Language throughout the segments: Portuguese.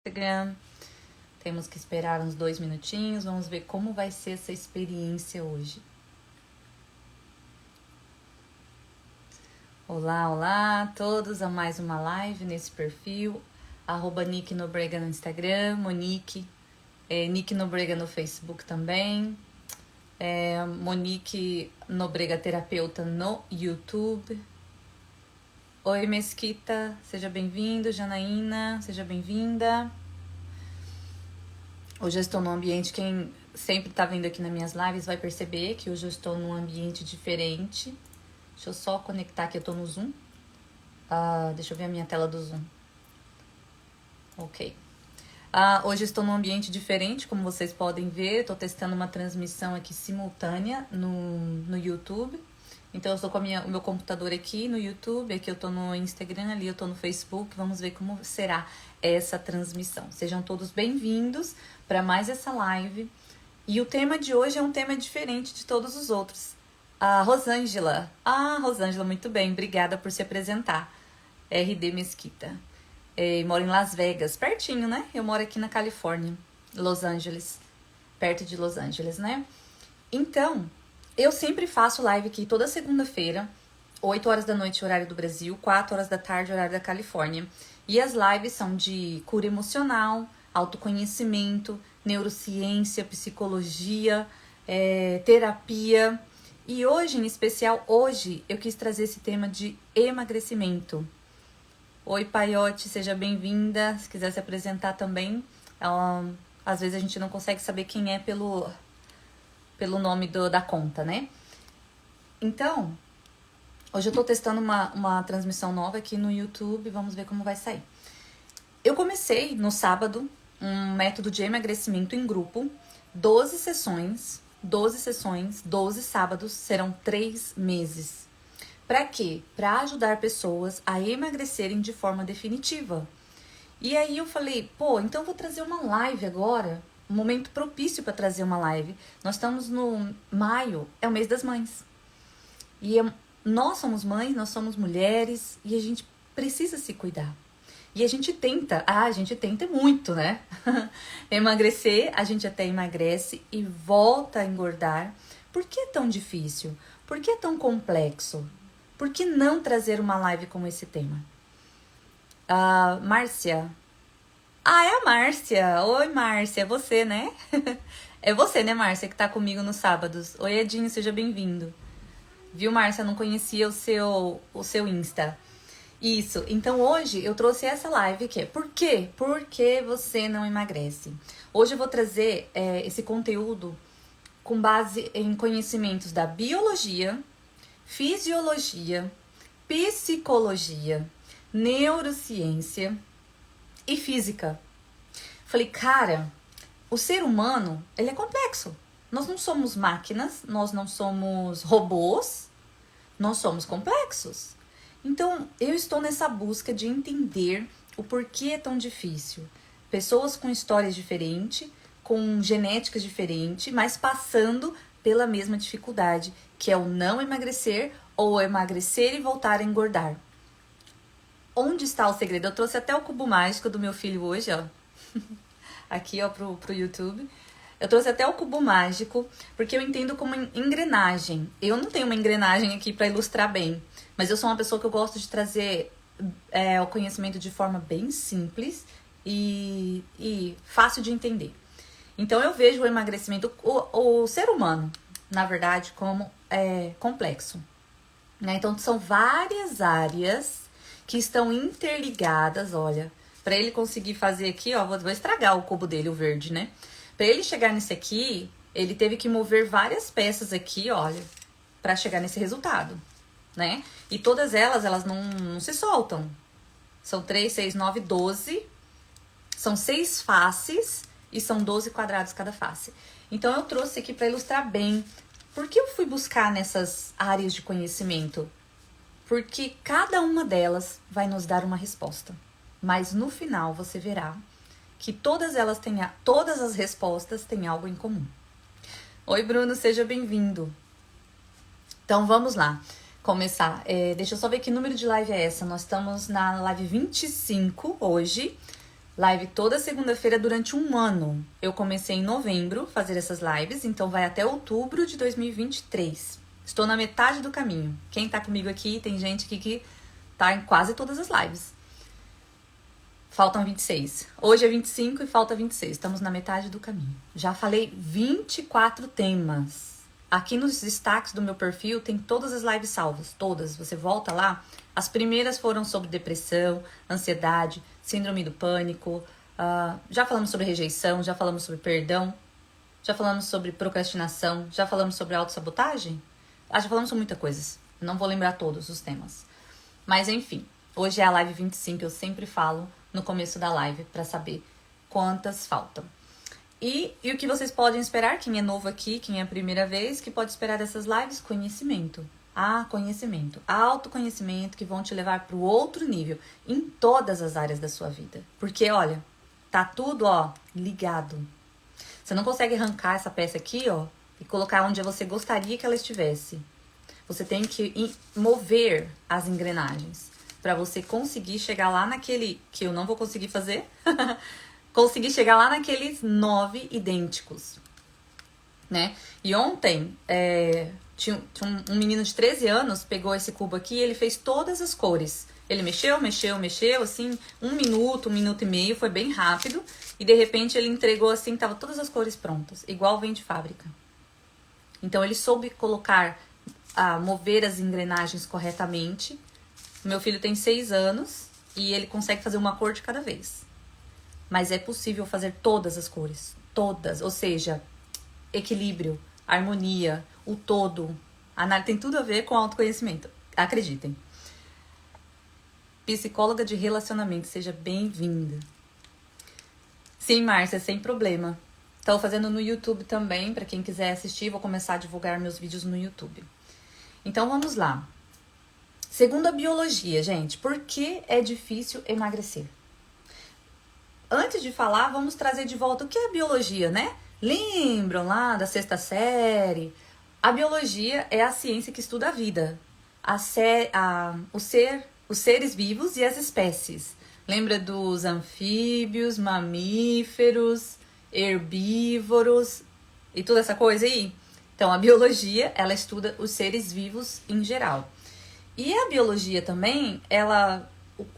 Instagram. Temos que esperar uns 2 minutinhos. Vamos ver como vai ser essa experiência hoje. Olá, olá a todos a mais uma live nesse perfil. @Nick Nobrega no Instagram, Monique, Nick Nobrega no Facebook também. Monique Nobrega Terapeuta no YouTube. Oi, Mesquita, seja bem-vindo. Janaína, seja bem-vinda. Hoje eu estou num ambiente, quem sempre tá vindo aqui nas minhas lives vai perceber que hoje eu estou num ambiente diferente. Deixa eu só conectar aqui, eu tô no Zoom. Deixa eu ver a minha tela do Zoom. Ok. Hoje eu estou num ambiente diferente, como vocês podem ver. Estou testando uma transmissão aqui simultânea no YouTube. Então eu estou com o meu computador aqui no YouTube, aqui eu estou no Instagram, ali eu estou no Facebook. Vamos ver como será essa transmissão. Sejam todos bem-vindos para mais essa live. E o tema de hoje é um tema diferente de todos os outros. Rosângela. Rosângela, muito bem. Obrigada por se apresentar. RD Mesquita. Moro em Las Vegas, pertinho, né? Eu moro aqui na Califórnia, Los Angeles, perto de Los Angeles, né? Então, eu sempre faço live aqui toda segunda-feira, 8 horas da noite, horário do Brasil, 4 horas da tarde, horário da Califórnia. E as lives são de cura emocional, autoconhecimento, neurociência, psicologia, terapia. E hoje, em especial, eu quis trazer esse tema de emagrecimento. Oi, Paiote, seja bem-vinda. Se quiser se apresentar também. Às vezes a gente não consegue saber quem é pelo nome da conta, né? Então, hoje eu tô testando uma transmissão nova aqui no YouTube. Vamos ver como vai sair. Eu comecei no sábado um método de emagrecimento em grupo. 12 sessões, 12 sábados, serão 3 meses. Para quê? Para ajudar pessoas a emagrecerem de forma definitiva. E aí eu falei, então eu vou trazer uma live agora, um momento propício para trazer uma live. Nós estamos no maio, é o mês das mães. E nós somos mães, nós somos mulheres e a gente precisa se cuidar. E a gente tenta muito, né? Emagrecer, a gente até emagrece e volta a engordar. Por que é tão difícil? Por que é tão complexo? Por que não trazer uma live com esse tema? Márcia. É a Márcia. Oi, Márcia. É você, né? É você, né, Márcia, que tá comigo nos sábados. Oi, Edinho, seja bem-vindo. Viu, Márcia? Eu não conhecia o seu Insta. Isso. Então, hoje eu trouxe essa live que é Por quê? Por que você não emagrece? Hoje eu vou trazer esse conteúdo com base em conhecimentos da biologia, fisiologia, psicologia, neurociência e física. Falei, cara, o ser humano, ele é complexo. Nós não somos máquinas, nós não somos robôs, nós somos complexos. Então, eu estou nessa busca de entender o porquê é tão difícil. Pessoas com histórias diferentes, com genéticas diferentes, mas passando pela mesma dificuldade, que é o não emagrecer ou emagrecer e voltar a engordar. Onde está o segredo? Eu trouxe até o cubo mágico do meu filho hoje, ó. Aqui, ó, pro YouTube. Eu trouxe até o cubo mágico, porque eu entendo como engrenagem. Eu não tenho uma engrenagem aqui para ilustrar bem, mas eu sou uma pessoa que eu gosto de trazer o conhecimento de forma bem simples e fácil de entender. Então, eu vejo o emagrecimento, o ser humano, na verdade, como complexo. Né? Então, são várias áreas que estão interligadas, olha. Para ele conseguir fazer aqui, ó, vou estragar o cubo dele, o verde, né? Para ele chegar nesse aqui, ele teve que mover várias peças aqui, olha, para chegar nesse resultado, né? E todas elas não se soltam. São 3, 6, 9, 12. São 6 faces e são 12 quadrados cada face. Então, eu trouxe aqui para ilustrar bem. Por que eu fui buscar nessas áreas de conhecimento? Porque cada uma delas vai nos dar uma resposta. Mas no final você verá que todas as respostas têm algo em comum. Oi, Bruno, seja bem-vindo. Então, vamos lá. Começar. Deixa eu só ver que número de live é essa. Nós estamos na live 25 hoje. Live toda segunda-feira durante um ano. Eu comecei em novembro a fazer essas lives, então vai até outubro de 2023. Estou na metade do caminho. Quem tá comigo aqui, tem gente aqui que tá em quase todas as lives. Faltam 26. Hoje é 25 e falta 26. Estamos na metade do caminho. Já falei 24 temas. Aqui nos destaques do meu perfil tem todas as lives salvas. Todas. Você volta lá. As primeiras foram sobre depressão, ansiedade, síndrome do pânico. Já falamos sobre rejeição, já falamos sobre perdão. Já falamos sobre procrastinação. Já falamos sobre autossabotagem. Já falamos sobre muitas coisas. Não vou lembrar todos os temas. Mas enfim, hoje é a live 25. Eu sempre falo no começo da live para saber quantas faltam. E o que vocês podem esperar, quem é novo aqui, quem é a primeira vez, que pode esperar dessas lives? Conhecimento. Conhecimento. Autoconhecimento que vão te levar para o outro nível em todas as áreas da sua vida. Porque, olha, tá tudo, ligado. Você não consegue arrancar essa peça aqui, e colocar onde você gostaria que ela estivesse. Você tem que mover as engrenagens para você conseguir chegar lá naquele que eu não vou conseguir fazer, conseguir chegar lá naqueles 9 idênticos, né? E ontem tinha um menino de 13 anos, pegou esse cubo aqui e ele fez todas as cores. Ele mexeu, assim, 1 minuto, 1 minuto e meio, foi bem rápido. E de repente ele entregou assim, tava todas as cores prontas, igual vem de fábrica. Então ele soube mover as engrenagens corretamente. Meu filho tem 6 anos e ele consegue fazer uma cor de cada vez. Mas é possível fazer todas as cores. Todas. Ou seja, equilíbrio, harmonia, o todo. Tem tudo a ver com autoconhecimento. Acreditem. Psicóloga de relacionamento, seja bem-vinda. Sim, Márcia, sem problema. Estou fazendo no YouTube também, para quem quiser assistir, vou começar a divulgar meus vídeos no YouTube. Então vamos lá. Segundo a biologia, gente, por que é difícil emagrecer? Antes de falar, vamos trazer de volta o que é a biologia, né? Lembram lá da 6ª série? A biologia é a ciência que estuda a vida, os seres vivos e as espécies. Lembra dos anfíbios, mamíferos, herbívoros e toda essa coisa aí? Então, a biologia, ela estuda os seres vivos em geral. E a biologia também,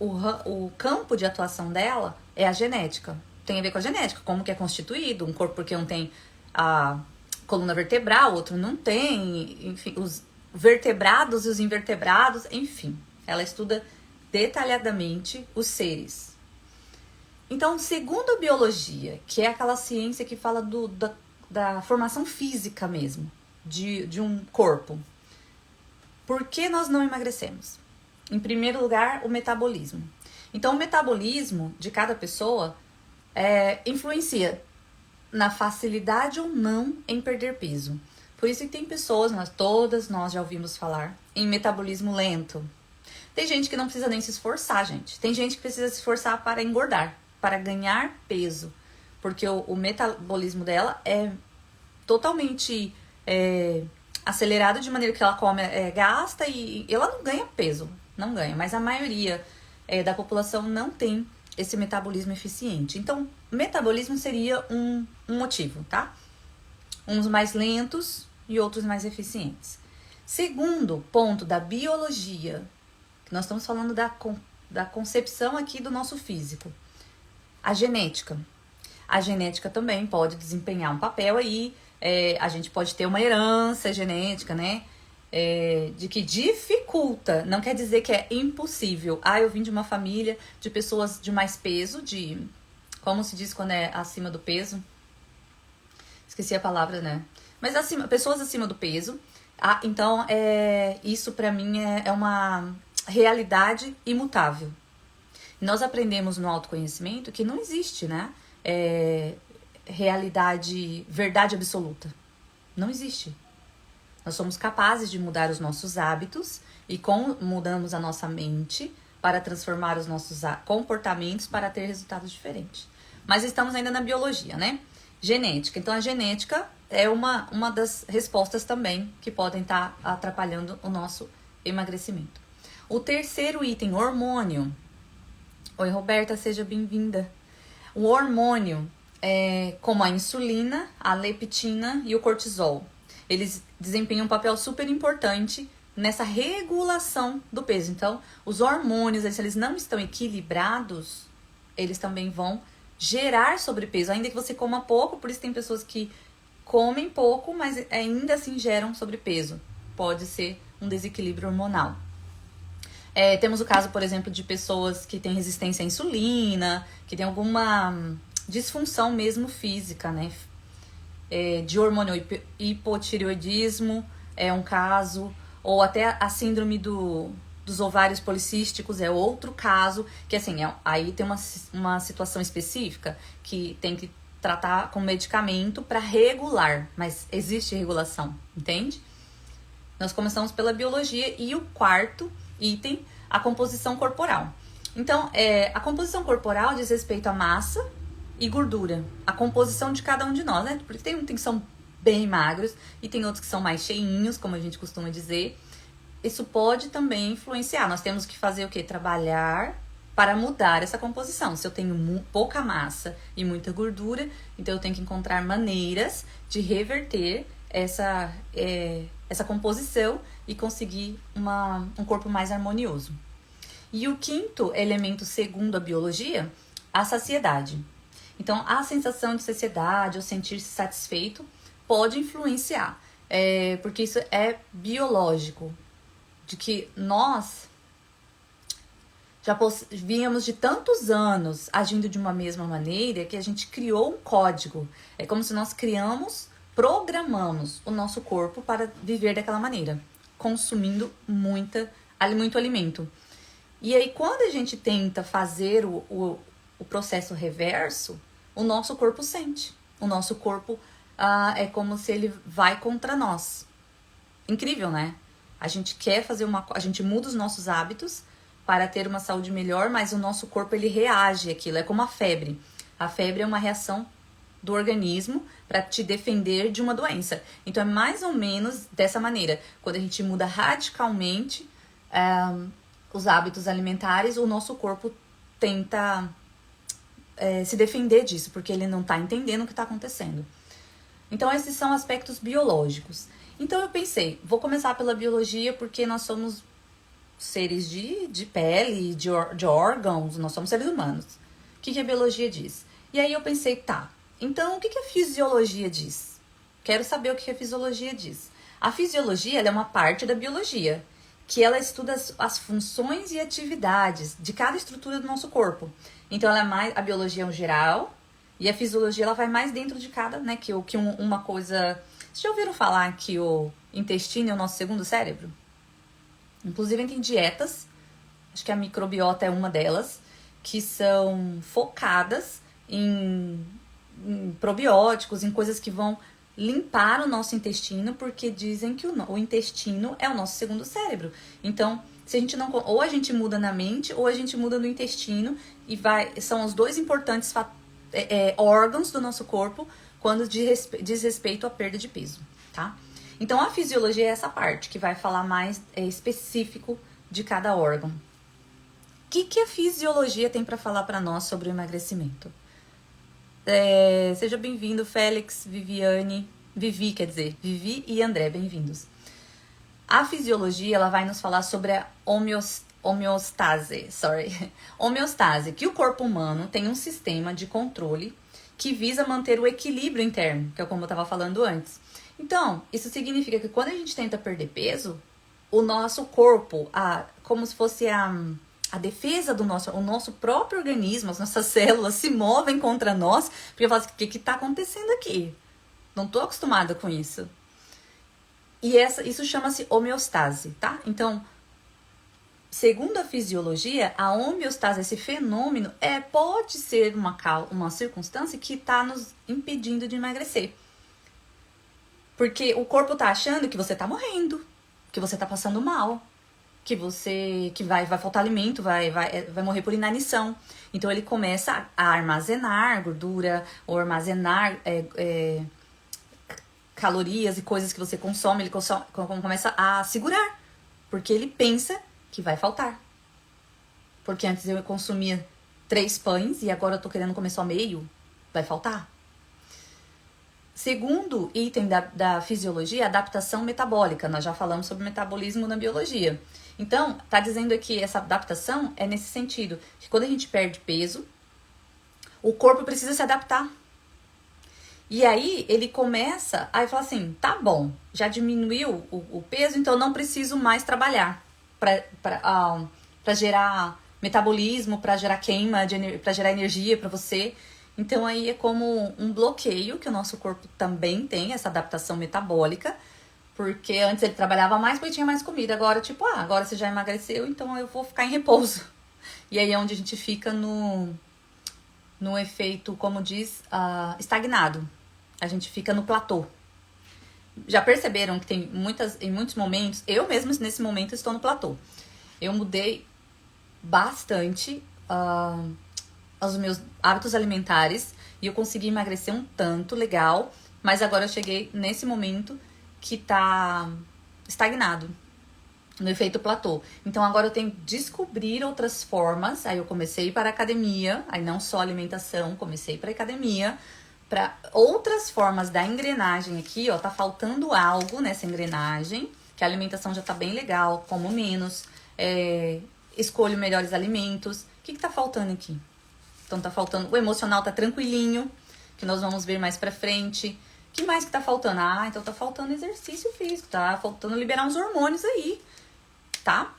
o campo de atuação dela é a genética. Tem a ver com a genética, como que é constituído. Um corpo porque um tem a coluna vertebral, outro não tem. Enfim, os vertebrados e os invertebrados, enfim. Ela estuda detalhadamente os seres. Então, segundo a biologia, que é aquela ciência que fala da formação física mesmo, de um corpo. Por que nós não emagrecemos? Em primeiro lugar, o metabolismo. Então, o metabolismo de cada pessoa influencia na facilidade ou não em perder peso. Por isso que tem pessoas, todas nós já ouvimos falar, em metabolismo lento. Tem gente que não precisa nem se esforçar, gente. Tem gente que precisa se esforçar para engordar, para ganhar peso. Porque o metabolismo dela é totalmente acelerado, de maneira que ela come, gasta e ela não ganha peso. Não ganha, mas a maioria da população não tem esse metabolismo eficiente. Então, metabolismo seria um motivo, tá? Uns mais lentos e outros mais eficientes. Segundo ponto da biologia, que nós estamos falando da concepção aqui do nosso físico. A genética. A genética também pode desempenhar um papel aí. A gente pode ter uma herança genética, né? De que dificulta, não quer dizer que é impossível. Eu vim de uma família de pessoas de mais peso, como se diz quando é acima do peso? Esqueci a palavra, né? Mas pessoas acima do peso. Então, isso pra mim é uma realidade imutável. Nós aprendemos no autoconhecimento que não existe, né? Verdade absoluta. Não existe. Nós somos capazes de mudar os nossos hábitos e mudamos a nossa mente para transformar os nossos comportamentos para ter resultados diferentes. Mas estamos ainda na biologia, né? Genética. Então, a genética é uma das respostas também que podem estar atrapalhando o nosso emagrecimento. O terceiro item, hormônio. Oi, Roberta, seja bem-vinda. O hormônio, como a insulina, a leptina e o cortisol, eles desempenham um papel super importante nessa regulação do peso. Então, os hormônios, se eles não estão equilibrados, eles também vão gerar sobrepeso, ainda que você coma pouco. Por isso tem pessoas que comem pouco, mas ainda assim geram sobrepeso. Pode ser um desequilíbrio hormonal. Temos o caso, por exemplo, de pessoas que têm resistência à insulina, que tem alguma disfunção mesmo física, né? De hormônio hipotireoidismo é um caso, ou até a síndrome dos ovários policísticos é outro caso, que assim, aí tem uma situação específica que tem que tratar com medicamento para regular, mas existe regulação, entende? Nós começamos pela biologia e o quarto item, a composição corporal. Então, a composição corporal diz respeito à massa e gordura, a composição de cada um de nós, né? Porque tem que são bem magros e tem outros que são mais cheinhos, como a gente costuma dizer. Isso pode também influenciar. Nós temos que fazer o quê? Trabalhar para mudar essa composição. Se eu tenho pouca massa e muita gordura, então eu tenho que encontrar maneiras de reverter essa composição e conseguir um corpo mais harmonioso. E o quinto elemento, segundo a biologia, a saciedade. Então, a sensação de saciedade ou sentir-se satisfeito pode influenciar, porque isso é biológico, de que nós já vínhamos de tantos anos agindo de uma mesma maneira que a gente criou um código. É como se nós programamos o nosso corpo para viver daquela maneira, consumindo muito alimento. E aí, quando a gente tenta fazer o processo reverso, o nosso corpo sente. O nosso corpo é como se ele vai contra nós. Incrível, né? A gente quer fazer a gente muda os nossos hábitos para ter uma saúde melhor, mas o nosso corpo ele reage àquilo. É como a febre. A febre é uma reação do organismo para te defender de uma doença. Então é mais ou menos dessa maneira. Quando a gente muda radicalmente os hábitos alimentares, o nosso corpo tenta se defender disso, porque ele não está entendendo o que está acontecendo. Então esses são aspectos biológicos. Então eu pensei, vou começar pela biologia, porque nós somos seres de pele, de órgãos, nós somos seres humanos. O que a biologia diz? E aí eu pensei, tá, então o que a fisiologia diz? Quero saber o que a fisiologia diz. A fisiologia ela é uma parte da biologia, que ela estuda as funções e atividades de cada estrutura do nosso corpo. Então a biologia é um geral, e a fisiologia ela vai mais dentro de cada, né, uma coisa... Vocês já ouviram falar que o intestino é o nosso segundo cérebro? Inclusive tem dietas, acho que a microbiota é uma delas, que são focadas em probióticos, em coisas que vão limpar o nosso intestino, porque dizem que o intestino é o nosso segundo cérebro. Então, se a gente não, ou a gente muda na mente, ou a gente muda no intestino, e são os dois importantes órgãos do nosso corpo quando diz respeito à perda de peso, tá? Então, a fisiologia é essa parte que vai falar mais específico de cada órgão. O que a fisiologia tem para falar para nós sobre o emagrecimento? Seja bem-vindo, Félix, Vivi e André, bem-vindos. A fisiologia, ela vai nos falar sobre a homeostase, que o corpo humano tem um sistema de controle que visa manter o equilíbrio interno, que é como eu estava falando antes. Então, isso significa que quando a gente tenta perder peso, o nosso corpo, como se fosse a defesa do o nosso próprio organismo, as nossas células se movem contra nós, porque fala assim, o que está acontecendo aqui? Não estou acostumada com isso. E isso chama-se homeostase, tá? Então, segundo a fisiologia, a homeostase, esse fenômeno, pode ser uma circunstância que está nos impedindo de emagrecer. Porque o corpo está achando que você está morrendo, que você está passando mal, que vai faltar alimento, vai morrer por inanição. Então ele começa a armazenar gordura, ou armazenar calorias e coisas que você consome, ele começa a segurar, porque ele pensa que vai faltar. Porque antes eu consumia 3 pães e agora eu tô querendo comer só meio, vai faltar? Segundo item da fisiologia, adaptação metabólica. Nós já falamos sobre metabolismo na biologia. Então, tá dizendo aqui, essa adaptação é nesse sentido, que quando a gente perde peso, o corpo precisa se adaptar. E aí, ele começa a falar assim, tá bom, já diminuiu o peso, então eu não preciso mais trabalhar para gerar metabolismo, para gerar queima, para gerar energia para você. Então aí é como um bloqueio que o nosso corpo também tem, essa adaptação metabólica, porque antes ele trabalhava mais porque tinha mais comida, agora tipo, agora você já emagreceu, então eu vou ficar em repouso. E aí é onde a gente fica no efeito, como diz, estagnado. A gente fica no platô. Já perceberam que tem em muitos momentos, eu mesmo nesse momento estou no platô. Eu mudei bastante os meus hábitos alimentares e eu consegui emagrecer um tanto legal, mas agora eu cheguei nesse momento que tá estagnado, no efeito platô. Então agora eu tenho que descobrir outras formas. Aí eu comecei para a academia, aí não só alimentação, comecei para academia, para outras formas da engrenagem aqui, ó, tá faltando algo nessa engrenagem, que a alimentação já tá bem legal, como menos, escolho melhores alimentos. O que tá faltando aqui? Então tá faltando, o emocional tá tranquilinho, que nós vamos ver mais pra frente. O que mais que tá faltando? Então tá faltando exercício físico, tá faltando liberar uns hormônios aí, tá?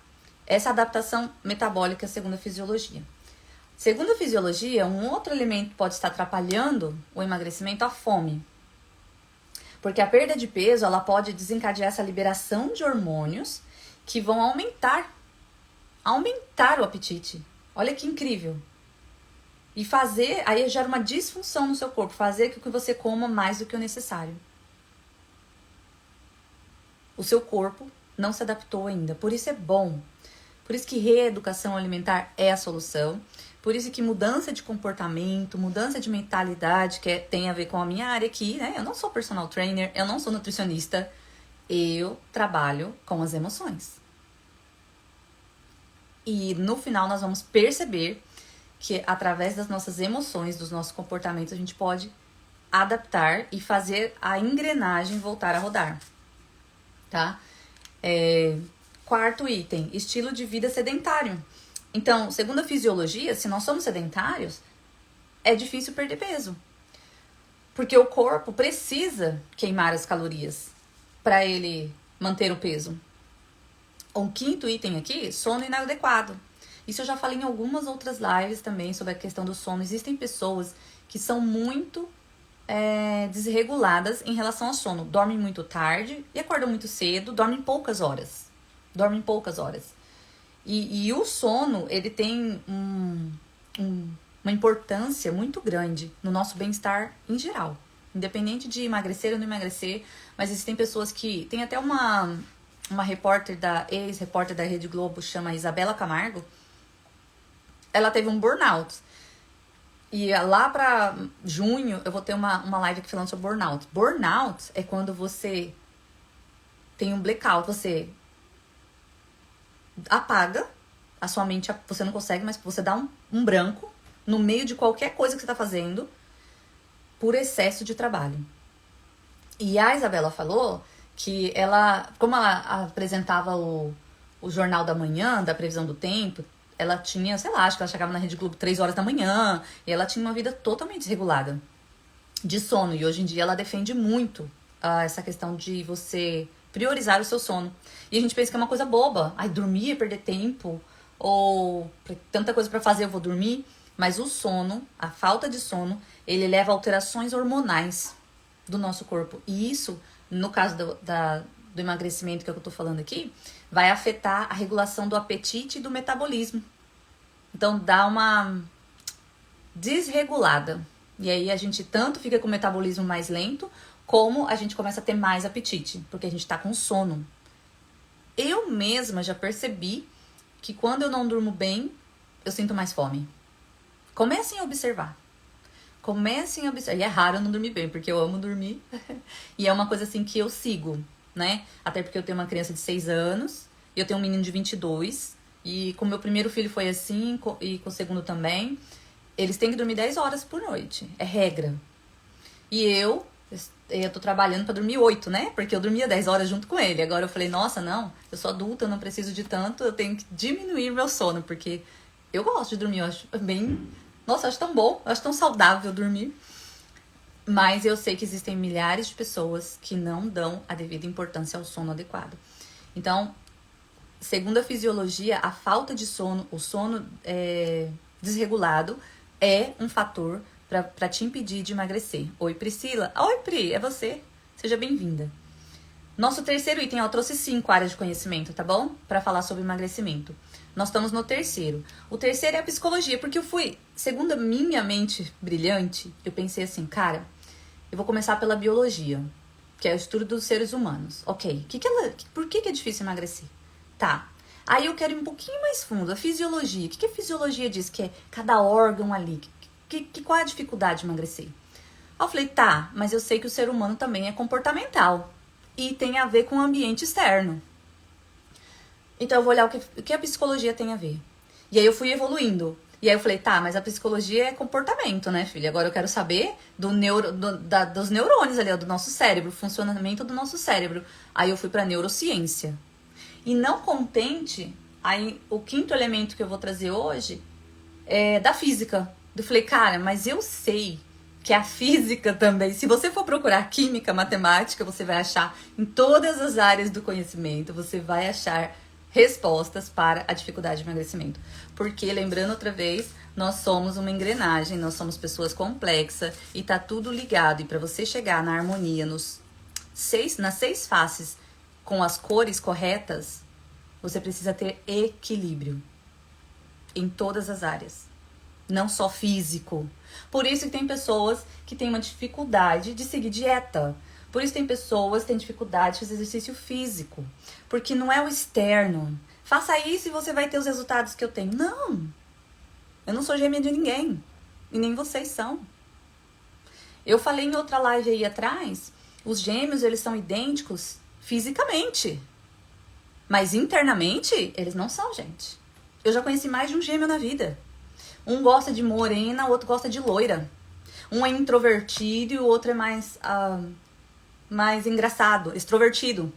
Essa adaptação metabólica segundo a fisiologia. Segundo a fisiologia, um outro elemento que pode estar atrapalhando o emagrecimento é a fome. Porque a perda de peso, ela pode desencadear essa liberação de hormônios que vão aumentar o apetite. Olha que incrível. E aí gera uma disfunção no seu corpo, fazer com que você coma mais do que o necessário. O seu corpo não se adaptou ainda, por isso é bom. Por isso que reeducação alimentar é a solução. Por isso que mudança de comportamento, mudança de mentalidade, que tem a ver com a minha área aqui, né? Eu não sou personal trainer, eu não sou nutricionista, eu trabalho com as emoções. E no final nós vamos perceber que através das nossas emoções, dos nossos comportamentos, a gente pode adaptar e fazer a engrenagem voltar a rodar, tá? Quarto item, estilo de vida sedentário. Então, segundo a fisiologia, se nós somos sedentários, é difícil perder peso. Porque o corpo precisa queimar as calorias para ele manter o peso. O quinto item aqui, sono inadequado. Isso eu já falei em algumas outras lives também sobre a questão do sono. Existem pessoas que são muito desreguladas em relação ao sono. Dormem muito tarde e acordam muito cedo, dormem poucas horas. E o sono, ele tem uma importância muito grande no nosso bem-estar em geral. Independente de emagrecer ou não emagrecer, mas existem pessoas que... Tem até uma ex-repórter da Rede Globo, chama Isabela Camargo. Ela teve um burnout. E lá pra junho, eu vou ter uma live aqui falando sobre burnout. Burnout é quando você tem um blackout, você apaga a sua mente, você não consegue, mas você dá um branco no meio de qualquer coisa que você tá fazendo por excesso de trabalho. E a Isabela falou que como ela apresentava o Jornal da Manhã, da previsão do tempo, ela tinha, sei lá, acho que ela chegava na Rede Globo 3 horas da manhã, e ela tinha uma vida totalmente desregulada de sono. E hoje em dia ela defende muito essa questão de você priorizar o seu sono. E a gente pensa que é uma coisa boba. Dormir é perder tempo, ou tanta coisa pra fazer, eu vou dormir. Mas o sono, a falta de sono, ele leva a alterações hormonais do nosso corpo. E isso, no caso do emagrecimento que eu tô falando aqui, vai afetar a regulação do apetite e do metabolismo. Então dá uma desregulada. E aí a gente tanto fica com o metabolismo mais lento, como a gente começa a ter mais apetite, porque a gente tá com sono. Eu mesma já percebi que quando eu não durmo bem, eu sinto mais fome. Comecem a observar. E é raro eu não dormir bem, porque eu amo dormir. E é uma coisa assim que eu sigo, né? Até porque eu tenho uma criança de 6 anos, eu tenho um menino de 22, E com meu primeiro filho foi assim, e com o segundo também. Eles têm que dormir 10 horas por noite. É regra. E eu tô trabalhando pra dormir 8, né? Porque eu dormia 10 horas junto com ele. Agora eu falei, nossa, não, eu sou adulta, eu não preciso de tanto, eu tenho que diminuir meu sono, porque eu gosto de dormir, eu acho bem... Nossa, eu acho tão bom, eu acho tão saudável dormir. Mas eu sei que existem milhares de pessoas que não dão a devida importância ao sono adequado. Então, segundo a fisiologia, a falta de sono, o sono desregulado, é um fator para te impedir de emagrecer. Oi, Priscila. Oi, Pri, é você. Seja bem-vinda. Nosso terceiro item, eu trouxe 5 áreas de conhecimento, tá bom? Para falar sobre emagrecimento. Nós estamos no terceiro. O terceiro é a psicologia, porque eu fui, segundo a minha mente brilhante, eu pensei assim, cara, eu vou começar pela biologia, que é o estudo dos seres humanos. Ok, por que é difícil emagrecer? Tá. Aí eu quero ir um pouquinho mais fundo, a fisiologia. O que a fisiologia diz que é cada órgão ali? Qual é a dificuldade de emagrecer? Aí eu falei, tá, mas eu sei que o ser humano também é comportamental e tem a ver com o ambiente externo. Então eu vou olhar o que a psicologia tem a ver. E aí eu fui evoluindo. E aí eu falei, tá, mas a psicologia é comportamento, né, filha? Agora eu quero saber dos neurônios ali, do nosso cérebro, funcionamento do nosso cérebro. Aí eu fui pra neurociência. E não contente, aí o quinto elemento que eu vou trazer hoje é da física. Eu falei, cara, mas eu sei que a física também, se você for procurar química, matemática, você vai achar em todas as áreas do conhecimento, você vai achar respostas para a dificuldade de emagrecimento. Porque, lembrando outra vez, nós somos uma engrenagem, nós somos pessoas complexas e tá tudo ligado. E para você chegar na harmonia nas 6 faces com as cores corretas, você precisa ter equilíbrio em todas as áreas, não só físico. Por isso que tem pessoas que têm uma dificuldade de seguir dieta. Por isso tem pessoas que têm dificuldade de fazer exercício físico. Porque não é o externo. Faça isso e você vai ter os resultados que eu tenho. Não. Eu não sou gêmea de ninguém. E nem vocês são. Eu falei em outra live aí atrás, os gêmeos, eles são idênticos fisicamente. Mas internamente, eles não são, gente. Eu já conheci mais de um gêmeo na vida. Um gosta de morena, o outro gosta de loira. Um é introvertido e o outro é mais engraçado, extrovertido.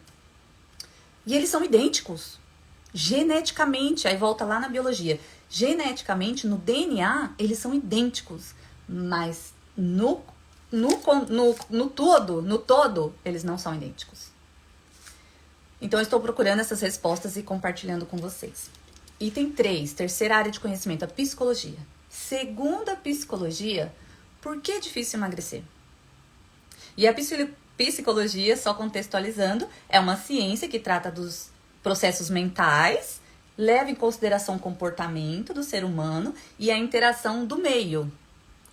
E eles são idênticos. Geneticamente, aí volta lá na biologia. Geneticamente, no DNA, eles são idênticos. Mas no todo, eles não são idênticos. Então, eu estou procurando essas respostas e compartilhando com vocês. Item 3, terceira área de conhecimento, a psicologia. Segundo a psicologia, por que é difícil emagrecer? E a psicologia, só contextualizando, é uma ciência que trata dos processos mentais, leva em consideração o comportamento do ser humano e a interação do meio.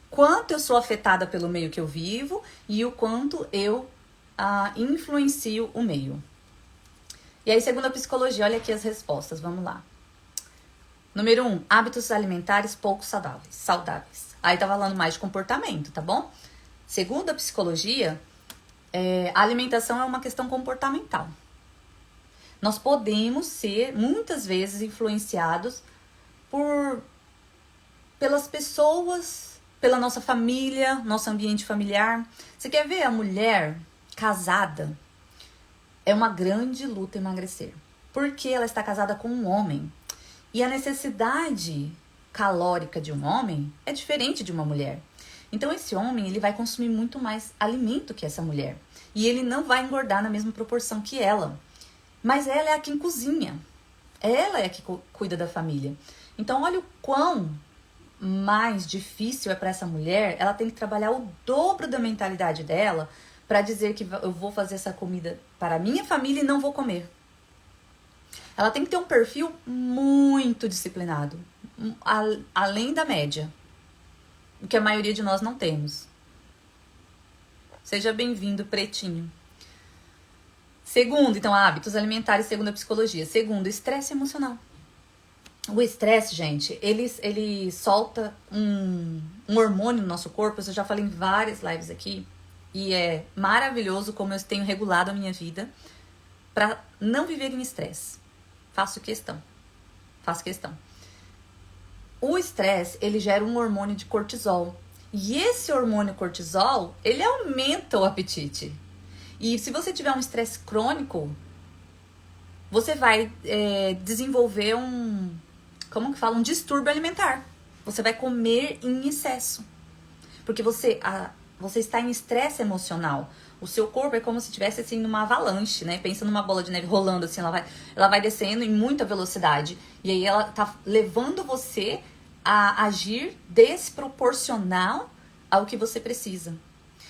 Quanto eu sou afetada pelo meio que eu vivo e o quanto eu influencio o meio. E aí, segundo a psicologia, olha aqui as respostas, vamos lá. Número 1, hábitos alimentares pouco saudáveis. Aí tá falando mais de comportamento, tá bom? Segundo a psicologia, a alimentação é uma questão comportamental. Nós podemos ser, muitas vezes, influenciados pelas pessoas, pela nossa família, nosso ambiente familiar. Você quer ver a mulher casada? É uma grande luta emagrecer. Porque ela está casada com um homem. E a necessidade calórica de um homem é diferente de uma mulher. Então esse homem, ele vai consumir muito mais alimento que essa mulher. E ele não vai engordar na mesma proporção que ela. Mas ela é quem cozinha. Ela é que cuida da família. Então olha o quão mais difícil é para essa mulher. Ela tem que trabalhar o dobro da mentalidade dela para dizer que eu vou fazer essa comida para a minha família e não vou comer. Ela tem que ter um perfil muito disciplinado, além da média, o que a maioria de nós não temos. Seja bem-vindo, pretinho. Segundo, então, hábitos alimentares segundo a psicologia. Segundo, estresse emocional. O estresse, gente, ele solta um hormônio no nosso corpo. Eu já falei em várias lives aqui. E é maravilhoso como eu tenho regulado a minha vida para não viver em estresse. Faço questão. faço questão. O estresse, ele gera um hormônio de cortisol. E esse hormônio cortisol, ele aumenta o apetite. E se você tiver um estresse crônico, você vai desenvolver como que fala? Um distúrbio alimentar. Você vai comer em excesso. Porque você está em estresse emocional. O seu corpo é como se estivesse assim numa avalanche, né? Pensa numa bola de neve rolando assim, ela vai descendo em muita velocidade. E aí ela tá levando você a agir desproporcional ao que você precisa.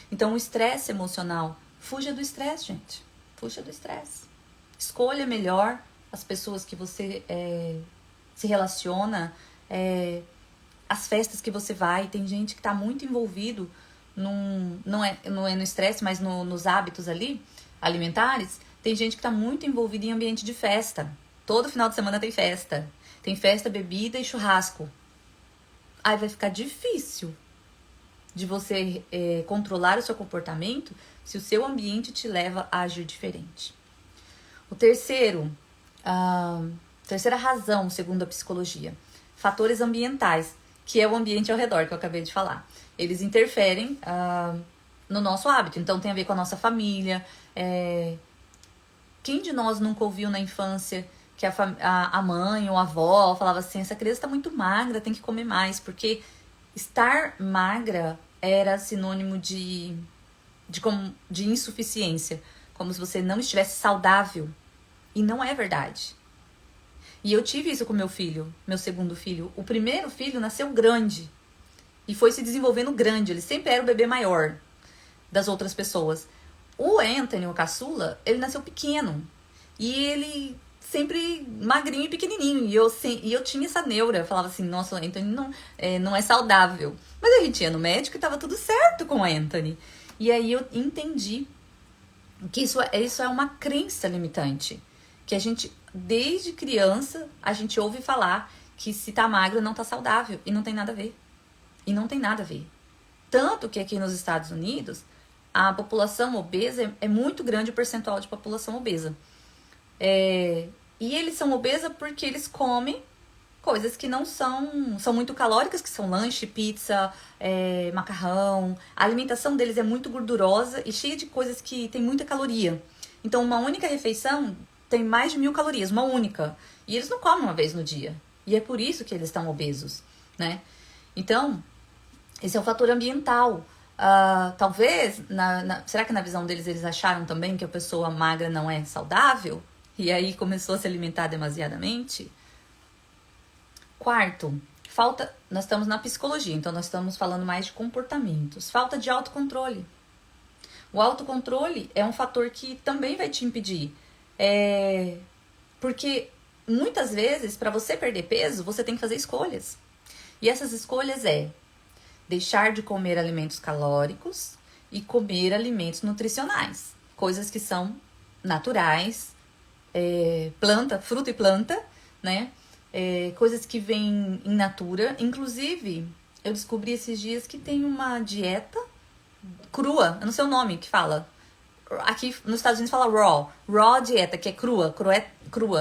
Então o estresse emocional, fuja do estresse, gente. Fuja do estresse. Escolha melhor as pessoas que você se relaciona, as festas que você vai. Tem gente que tá muito envolvido não é no estresse, mas nos hábitos ali alimentares. Tem gente que tá muito envolvida em ambiente de festa. Todo final de semana tem festa. Tem festa, bebida e churrasco. Aí vai ficar difícil de você controlar o seu comportamento se o seu ambiente te leva a agir diferente. O terceira razão, segundo a psicologia, fatores ambientais, que é o ambiente ao redor, que eu acabei de falar. Eles interferem no nosso hábito, então tem a ver com a nossa família. Quem de nós nunca ouviu na infância que a mãe ou a avó falava assim, essa criança está muito magra, tem que comer mais, porque estar magra era sinônimo de insuficiência, como se você não estivesse saudável. E não é verdade. E eu tive isso com meu filho, meu segundo filho. O primeiro filho nasceu grande e foi se desenvolvendo grande. Ele sempre era o bebê maior das outras pessoas. O Anthony, o caçula, ele nasceu pequeno. E ele sempre magrinho e pequenininho. E eu tinha essa neura. Eu falava assim, nossa, o Anthony não é saudável. Mas a gente ia no médico e tava tudo certo com o Anthony. E aí eu entendi que isso é uma crença limitante. Que a gente, desde criança, a gente ouve falar que se tá magro não tá saudável. E não tem nada a ver. E não tem nada a ver. Tanto que aqui nos Estados Unidos, a população obesa é muito grande o percentual de população obesa. E eles são obesas porque eles comem coisas que não são muito calóricas, que são lanche, pizza, macarrão. A alimentação deles é muito gordurosa e cheia de coisas que tem muita caloria. Então, uma única refeição tem mais de 1000 calorias, uma única. E eles não comem uma vez no dia. E é por isso que eles estão obesos, né? Então, esse é o fator ambiental. Talvez, será que na visão deles eles acharam também que a pessoa magra não é saudável? E aí começou a se alimentar demasiadamente? Quarto, nós estamos na psicologia, então nós estamos falando mais de comportamentos. Falta de autocontrole. O autocontrole é um fator que também vai te impedir. Porque muitas vezes, para você perder peso, você tem que fazer escolhas. E essas escolhas deixar de comer alimentos calóricos e comer alimentos nutricionais. Coisas que são naturais, fruta e planta, né? Coisas que vêm in natura. Inclusive, eu descobri esses dias que tem uma dieta crua, eu não sei o nome que fala. Aqui nos Estados Unidos fala raw dieta, que é crua,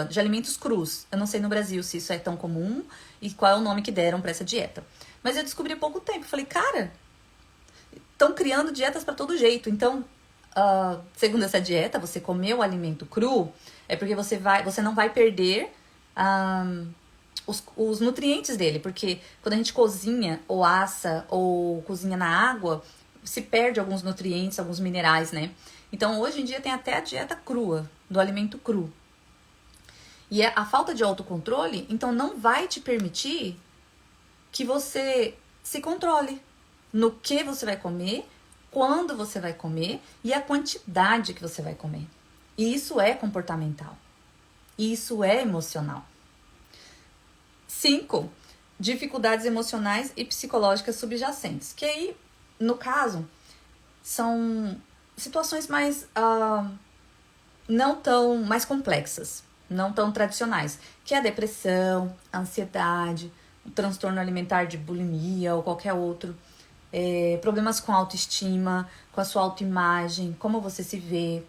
de alimentos crus. Eu não sei no Brasil se isso é tão comum e qual é o nome que deram pra essa dieta. Mas eu descobri há pouco tempo. Falei, cara, estão criando dietas pra todo jeito. Então, segundo essa dieta, você comer o alimento cru é porque você não vai perder os nutrientes dele. Porque quando a gente cozinha ou assa ou cozinha na água, se perde alguns nutrientes, alguns minerais, né? Então, hoje em dia tem até a dieta crua, do alimento cru. E a falta de autocontrole, então, não vai te permitir que você se controle no que você vai comer, quando você vai comer e a quantidade que você vai comer. E isso é comportamental. Isso é emocional. 5. Dificuldades emocionais e psicológicas subjacentes. Que aí, no caso, são situações mais mais complexas, não tão tradicionais, que é a depressão, a ansiedade, o transtorno alimentar de bulimia ou qualquer outro, problemas com autoestima, com a sua autoimagem, como você se vê.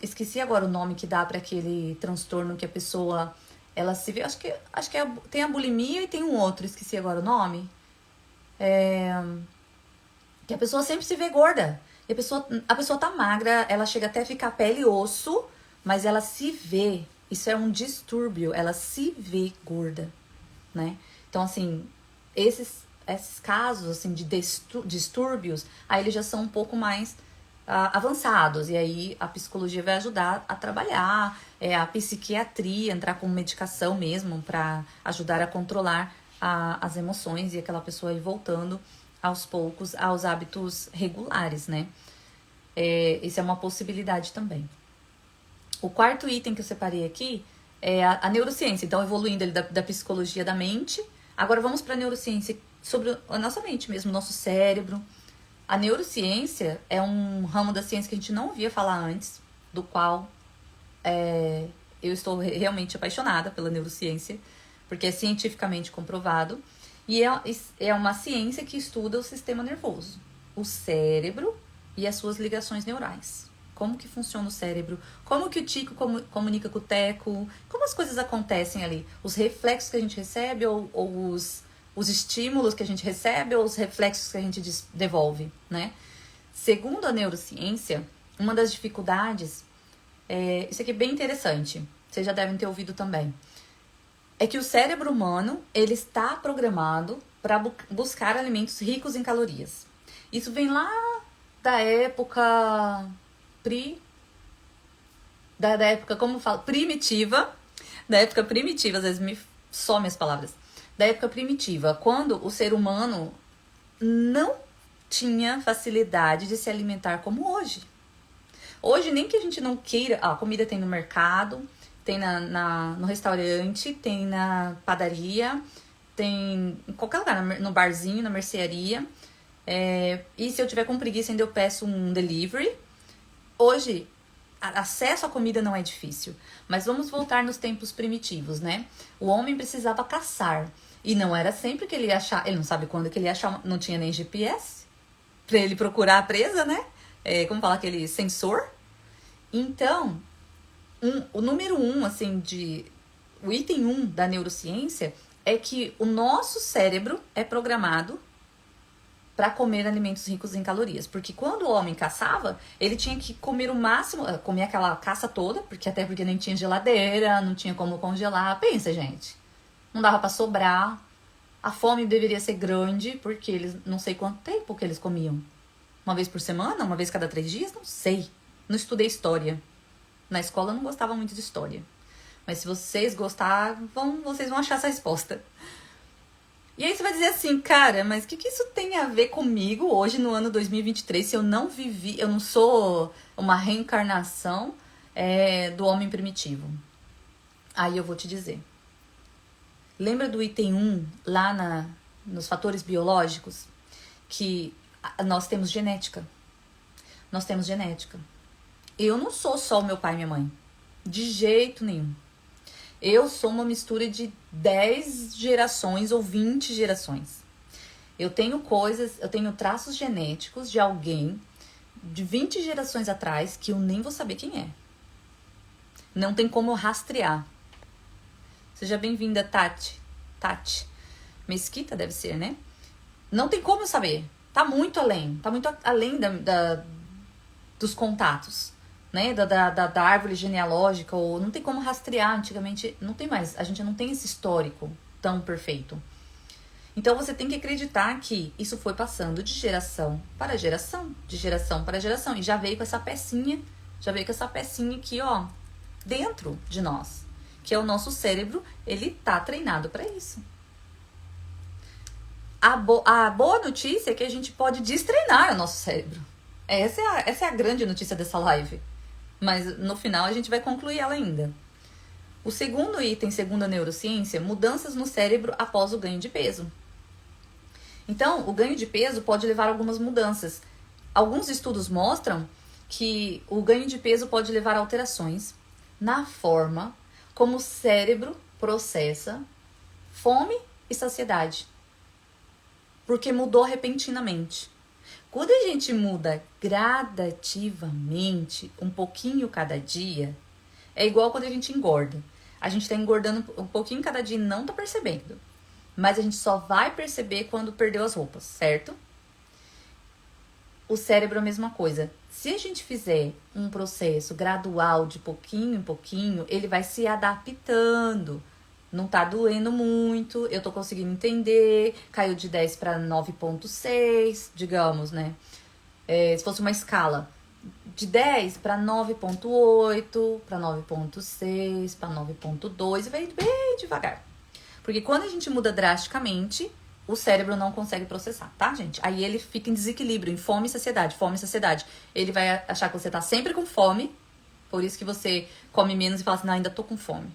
Esqueci agora o nome que dá para aquele transtorno que a pessoa ela se vê, tem a bulimia e tem um outro, esqueci agora o nome, que a pessoa sempre se vê gorda. E a pessoa tá magra, ela chega até a ficar pele e osso, mas ela se vê. Isso é um distúrbio, ela se vê gorda, né? Então, assim, esses casos, assim, de distúrbios, aí eles já são um pouco mais avançados. E aí a psicologia vai ajudar a trabalhar, a psiquiatria, entrar com medicação mesmo, para ajudar a controlar as emoções e aquela pessoa ir voltando aos poucos aos hábitos regulares, né? Isso é uma possibilidade também. O quarto item que eu separei aqui é a neurociência. Então, evoluindo ele da psicologia da mente. Agora vamos para a neurociência sobre a nossa mente mesmo, nosso cérebro. A neurociência é um ramo da ciência que a gente não ouvia falar antes, do qual eu estou realmente apaixonada pela neurociência, porque é cientificamente comprovado. E é uma ciência que estuda o sistema nervoso, o cérebro e as suas ligações neurais. Como que funciona o cérebro, como que o Tico comunica com o Teco, como as coisas acontecem ali, os reflexos que a gente recebe ou os estímulos que a gente recebe ou os reflexos que a gente devolve, né? Segundo a neurociência, uma das dificuldades, isso aqui é bem interessante, vocês já devem ter ouvido também, é que o cérebro humano, ele está programado para buscar alimentos ricos em calorias. Isso vem lá da época como falo, primitiva, da época primitiva, às vezes me some as palavras, da época primitiva, quando o ser humano não tinha facilidade de se alimentar como hoje. Hoje, nem que a gente não queira, a comida tem no mercado, tem no restaurante, tem na padaria, tem em qualquer lugar, no barzinho, na mercearia. E se eu tiver com preguiça, ainda eu peço um delivery. Hoje, acesso à comida não é difícil. Mas vamos voltar nos tempos primitivos, né? O homem precisava caçar. E não era sempre que ele ia achar, ele não sabe quando que ele ia achar, não tinha nem GPS pra ele procurar a presa, né? Como falar, aquele sensor. Então, o número 1, assim, o item 1 da neurociência é que o nosso cérebro é programado para comer alimentos ricos em calorias. Porque quando o homem caçava, ele tinha que comer o máximo, comer aquela caça toda, até porque nem tinha geladeira, não tinha como congelar. Pensa, gente, não dava para sobrar. A fome deveria ser grande, porque eles, não sei quanto tempo que eles comiam. Uma vez por semana? Uma vez cada 3 dias? Não sei. Não estudei história. Na escola eu não gostava muito de história. Mas se vocês gostavam, vocês vão achar essa resposta. E aí você vai dizer assim, cara, mas o que isso tem a ver comigo hoje no ano 2023, se eu não vivi, eu não sou uma reencarnação do homem primitivo? Aí eu vou te dizer. Lembra do item 1 lá nos fatores biológicos? Que nós temos genética. Nós temos genética. Eu não sou só o meu pai e minha mãe. De jeito nenhum. Eu sou uma mistura de 10 gerações ou 20 gerações. Eu tenho traços genéticos de alguém de 20 gerações atrás que eu nem vou saber quem é. Não tem como eu rastrear. Seja bem-vinda, Tati. Mesquita deve ser, né? Não tem como eu saber. Tá muito além dos contatos. Né, da árvore genealógica, ou não tem como rastrear, antigamente não tem mais, a gente não tem esse histórico tão perfeito. Então você tem que acreditar que isso foi passando de geração para geração, e já veio com essa pecinha aqui, ó, dentro de nós, que é o nosso cérebro, ele tá treinado para isso. A boa notícia é que a gente pode destreinar o nosso cérebro. Essa é a grande notícia dessa live. Mas no final a gente vai concluir ela ainda. O segundo item, segundo a neurociência, mudanças no cérebro após o ganho de peso. Então, o ganho de peso pode levar a algumas mudanças. Alguns estudos mostram que o ganho de peso pode levar a alterações na forma como o cérebro processa fome e saciedade. Porque mudou repentinamente. Quando a gente muda gradativamente, um pouquinho cada dia, é igual quando a gente engorda. A gente tá engordando um pouquinho cada dia e não tá percebendo. Mas a gente só vai perceber quando perdeu as roupas, certo? O cérebro é a mesma coisa. Se a gente fizer um processo gradual, de pouquinho em pouquinho, ele vai se adaptando. Não tá doendo muito, eu tô conseguindo entender, caiu de 10 para 9,6, digamos, né? Se fosse uma escala, de 10 para 9,8, para 9,6, para 9,2, e vai bem devagar. Porque quando a gente muda drasticamente, o cérebro não consegue processar, tá, gente? Aí ele fica em desequilíbrio, em fome e saciedade, fome e saciedade. Ele vai achar que você tá sempre com fome, por isso que você come menos e fala assim, não, ainda tô com fome,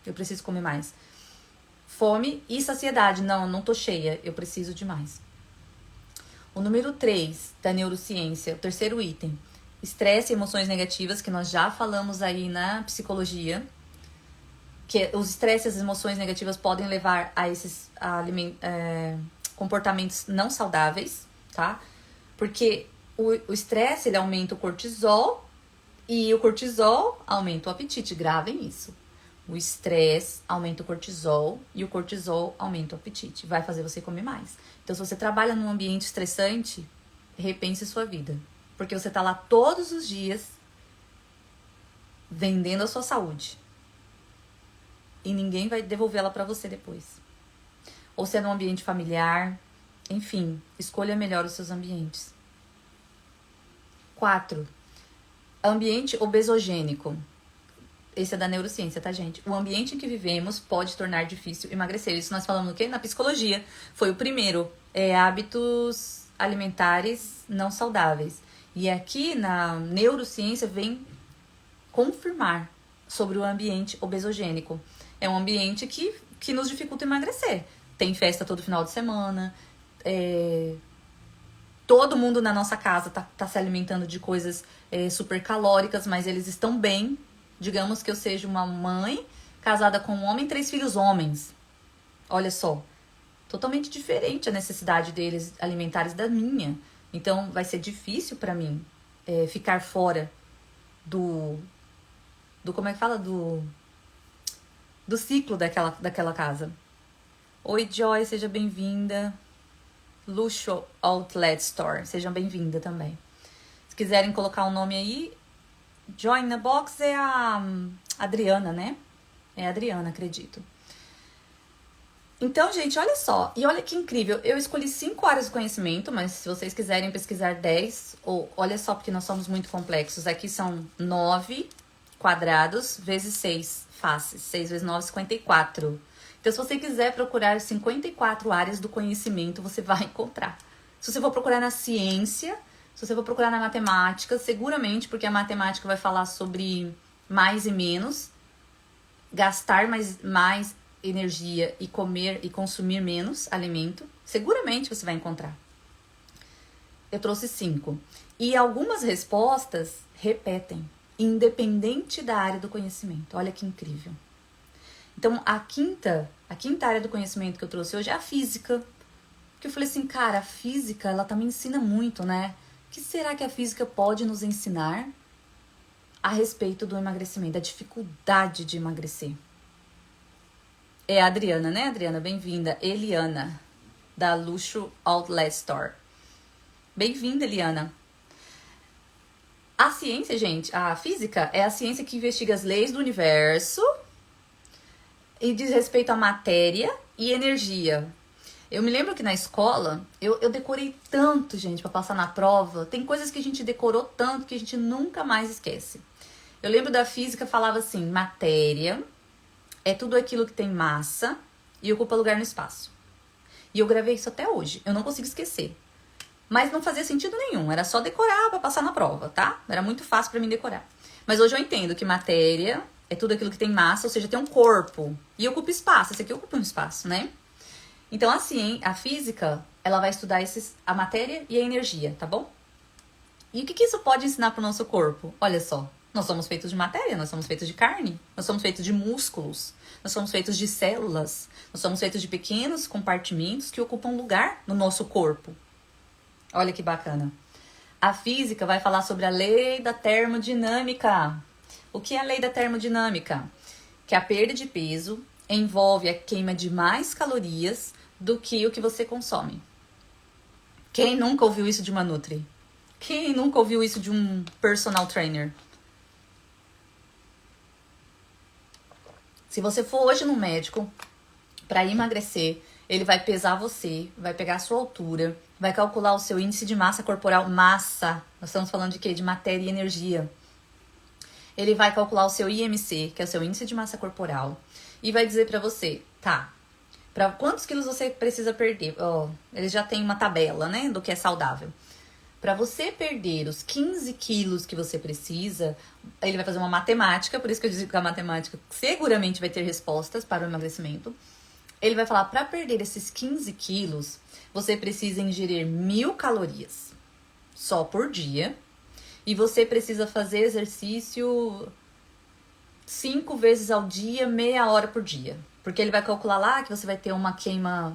eu preciso comer mais. Fome e saciedade, não tô cheia, eu preciso de mais. O número 3 da neurociência, o terceiro item, estresse e emoções negativas, que nós já falamos aí na psicologia, que os estresses e as emoções negativas podem levar a esses comportamentos não saudáveis, tá? Porque o estresse, ele aumenta o cortisol e o cortisol aumenta o apetite. Gravem isso. O estresse aumenta o cortisol e o cortisol aumenta o apetite. Vai fazer você comer mais. Então, se você trabalha num ambiente estressante, repense sua vida. Porque você tá lá todos os dias vendendo a sua saúde. E ninguém vai devolvê-la pra você depois. Ou se é num ambiente familiar. Enfim, escolha melhor os seus ambientes. 4. Ambiente obesogênico. Esse é da neurociência, tá, gente? O ambiente em que vivemos pode tornar difícil emagrecer. Isso nós falamos no quê? Na psicologia. Foi o primeiro. Hábitos alimentares não saudáveis. E aqui na neurociência vem confirmar sobre o ambiente obesogênico. É um ambiente que nos dificulta emagrecer. Tem festa todo final de semana. Todo mundo na nossa casa tá se alimentando de coisas super calóricas, mas eles estão bem. Digamos que eu seja uma mãe casada com um homem e 3 filhos homens. Olha só. Totalmente diferente a necessidade deles alimentares da minha. Então vai ser difícil pra mim ficar fora do como é que fala? Do ciclo daquela casa. Oi, Joy, seja bem-vinda. Luxo Outlet Store, seja bem-vinda também. Se quiserem colocar um nome aí, Join the Box é a Adriana, né? É a Adriana, acredito. Então, gente, olha só. E olha que incrível. Eu escolhi 5 áreas do conhecimento, mas se vocês quiserem pesquisar 10, ou olha só, porque nós somos muito complexos. Aqui são 9 quadrados vezes 6 faces. 6 vezes 9, 54. Então, se você quiser procurar 54 áreas do conhecimento, você vai encontrar. Se você for procurar na ciência, se você for procurar na matemática, seguramente, porque a matemática vai falar sobre mais e menos, gastar mais energia e comer e consumir menos alimento, seguramente você vai encontrar. Eu trouxe 5. E algumas respostas repetem, independente da área do conhecimento. Olha que incrível. Então, a quinta área do conhecimento que eu trouxe hoje é a física. Porque eu falei assim, cara, a física, ela também ensina muito, né? O que será que a física pode nos ensinar a respeito do emagrecimento, da dificuldade de emagrecer? É a Adriana, né, Adriana? Bem-vinda. Eliana, da Luxo Outlet Store. Bem-vinda, Eliana. A ciência, gente, a física é a ciência que investiga as leis do universo e diz respeito à matéria e energia. Eu me lembro que na escola, eu decorei tanto, gente, pra passar na prova. Tem coisas que a gente decorou tanto que a gente nunca mais esquece. Eu lembro da física, falava assim, matéria é tudo aquilo que tem massa e ocupa lugar no espaço. E eu gravei isso até hoje, eu não consigo esquecer. Mas não fazia sentido nenhum, era só decorar pra passar na prova, tá? Era muito fácil pra mim decorar. Mas hoje eu entendo que matéria é tudo aquilo que tem massa, ou seja, tem um corpo e ocupa espaço. Esse aqui ocupa um espaço, né? Então, assim, a física, ela vai estudar a matéria e a energia, tá bom? E o que isso pode ensinar pro nosso corpo? Olha só, nós somos feitos de matéria, nós somos feitos de carne, nós somos feitos de músculos, nós somos feitos de células, nós somos feitos de pequenos compartimentos que ocupam lugar no nosso corpo. Olha que bacana. A física vai falar sobre a lei da termodinâmica. O que é a lei da termodinâmica? que a perda de peso envolve a queima de mais calorias do que o que você consome. Quem nunca ouviu isso de uma Nutri? Quem nunca ouviu isso de um personal trainer? Se você for hoje no médico para emagrecer, ele vai pesar você, vai pegar a sua altura, vai calcular o seu índice de massa corporal, massa. Nós estamos falando de quê? De matéria e energia. Ele vai calcular o seu IMC, que é o seu índice de massa corporal, e vai dizer para você, tá, para quantos quilos você precisa perder? Ele já tem uma tabela, né, do que é saudável. Para você perder os 15 quilos que você precisa, ele vai fazer uma matemática, por isso que eu digo que a matemática seguramente vai ter respostas para o emagrecimento. Ele vai falar, para perder esses 15 quilos, você precisa ingerir 1.000 calorias só por dia. E você precisa fazer exercício 5 vezes ao dia, meia hora por dia. Porque ele vai calcular lá que você vai ter uma queima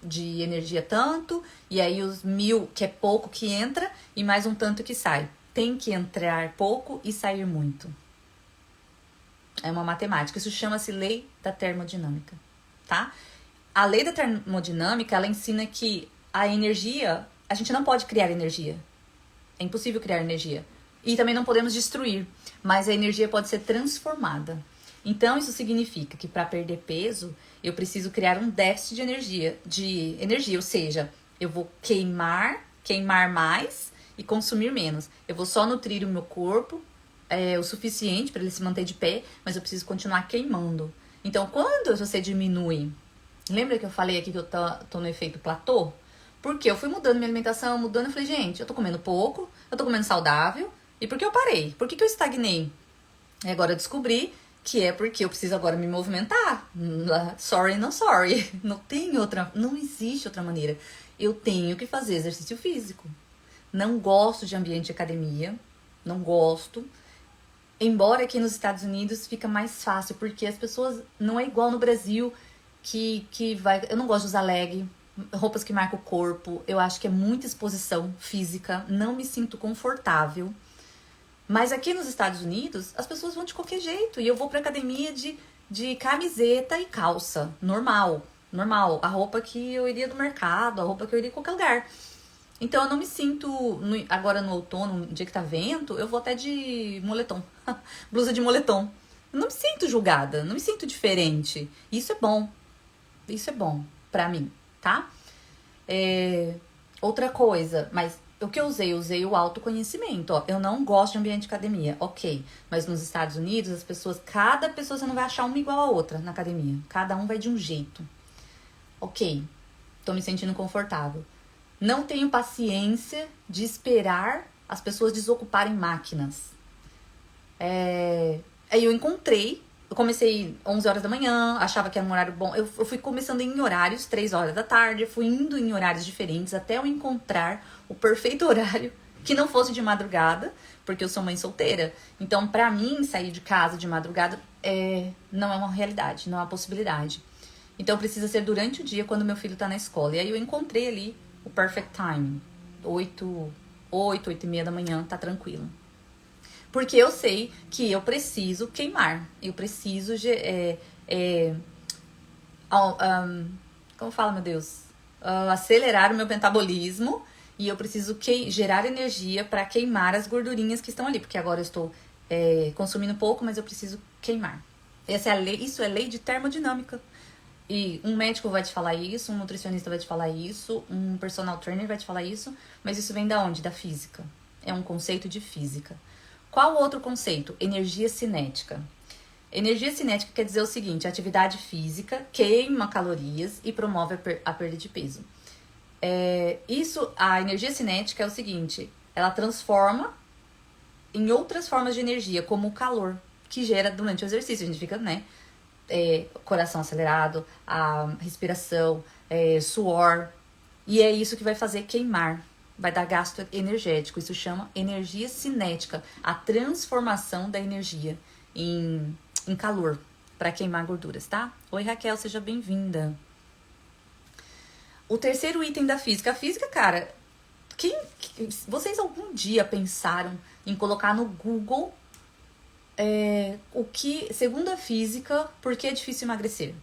de energia tanto, e aí os 1.000, que é pouco que entra, e mais um tanto que sai. Tem que entrar pouco e sair muito. É uma matemática. Isso chama-se lei da termodinâmica, tá? A lei da termodinâmica, ela ensina que a energia, a gente não pode criar energia. É impossível criar energia. E também não podemos destruir, mas a energia pode ser transformada. Então, isso significa que para perder peso, eu preciso criar um déficit de energia, ou seja, eu vou queimar mais e consumir menos. Eu vou só nutrir o meu corpo o suficiente para ele se manter de pé, mas eu preciso continuar queimando. Então, quando você diminui, lembra que eu falei aqui que eu tô no efeito platô? Porque eu fui mudando minha alimentação, eu falei, gente, eu tô comendo pouco, eu tô comendo saudável, e por que eu parei? Por que eu estagnei? E agora eu descobri que é porque eu preciso agora me movimentar. Sorry, não sorry. Não existe outra maneira. Eu tenho que fazer exercício físico. Não gosto de ambiente de academia, não gosto. Embora aqui nos Estados Unidos fica mais fácil, porque as pessoas, não é igual no Brasil, que vai... Eu não gosto de usar leg, roupas que marcam o corpo, eu acho que é muita exposição física, não me sinto confortável. Mas aqui nos Estados Unidos, as pessoas vão de qualquer jeito, e eu vou pra academia de camiseta e calça, normal, a roupa que eu iria do mercado, a roupa que eu iria em qualquer lugar. Então eu não me sinto, agora no outono, no dia que tá vento, eu vou até de moletom, blusa de moletom. Eu não me sinto julgada, não me sinto diferente. Isso é bom pra mim, tá? Outra coisa, mas o que eu usei o autoconhecimento, ó. Eu não gosto de ambiente de academia, ok. Mas nos Estados Unidos, cada pessoa, você não vai achar uma igual a outra na academia. Cada um vai de um jeito. Ok, tô me sentindo confortável. Não tenho paciência de esperar as pessoas desocuparem máquinas. Aí eu comecei 11 horas da manhã, achava que era um horário bom. Eu fui começando em horários, 3 horas da tarde, fui indo em horários diferentes até eu encontrar o perfeito horário que não fosse de madrugada, porque eu sou mãe solteira. Então, pra mim, sair de casa de madrugada não é uma realidade, não é uma possibilidade. Então, precisa ser durante o dia, quando meu filho tá na escola. E aí eu encontrei ali o perfect time. 8 e meia da manhã, tá tranquilo. Porque eu sei que eu preciso queimar. Eu preciso... como fala, meu Deus? Acelerar o meu metabolismo. E eu preciso gerar energia para queimar as gordurinhas que estão ali. Porque agora eu estou consumindo pouco, mas eu preciso queimar. Essa é a lei, isso é lei de termodinâmica. E um médico vai te falar isso, um nutricionista vai te falar isso, um personal trainer vai te falar isso. Mas isso vem da onde? Da física. É um conceito de física. Qual outro conceito? Energia cinética. Energia cinética quer dizer o seguinte: a atividade física queima calorias e promove a perda de peso. A energia cinética é o seguinte: ela transforma em outras formas de energia, como o calor que gera durante o exercício. A gente fica, coração acelerado, a respiração, suor. E é isso que vai fazer queimar. Vai dar gasto energético. Isso chama energia cinética. A transformação da energia em calor para queimar gorduras, tá? Oi, Raquel, seja bem-vinda. O terceiro item da física. A física, cara, vocês algum dia pensaram em colocar no Google segundo a física, por que é difícil emagrecer?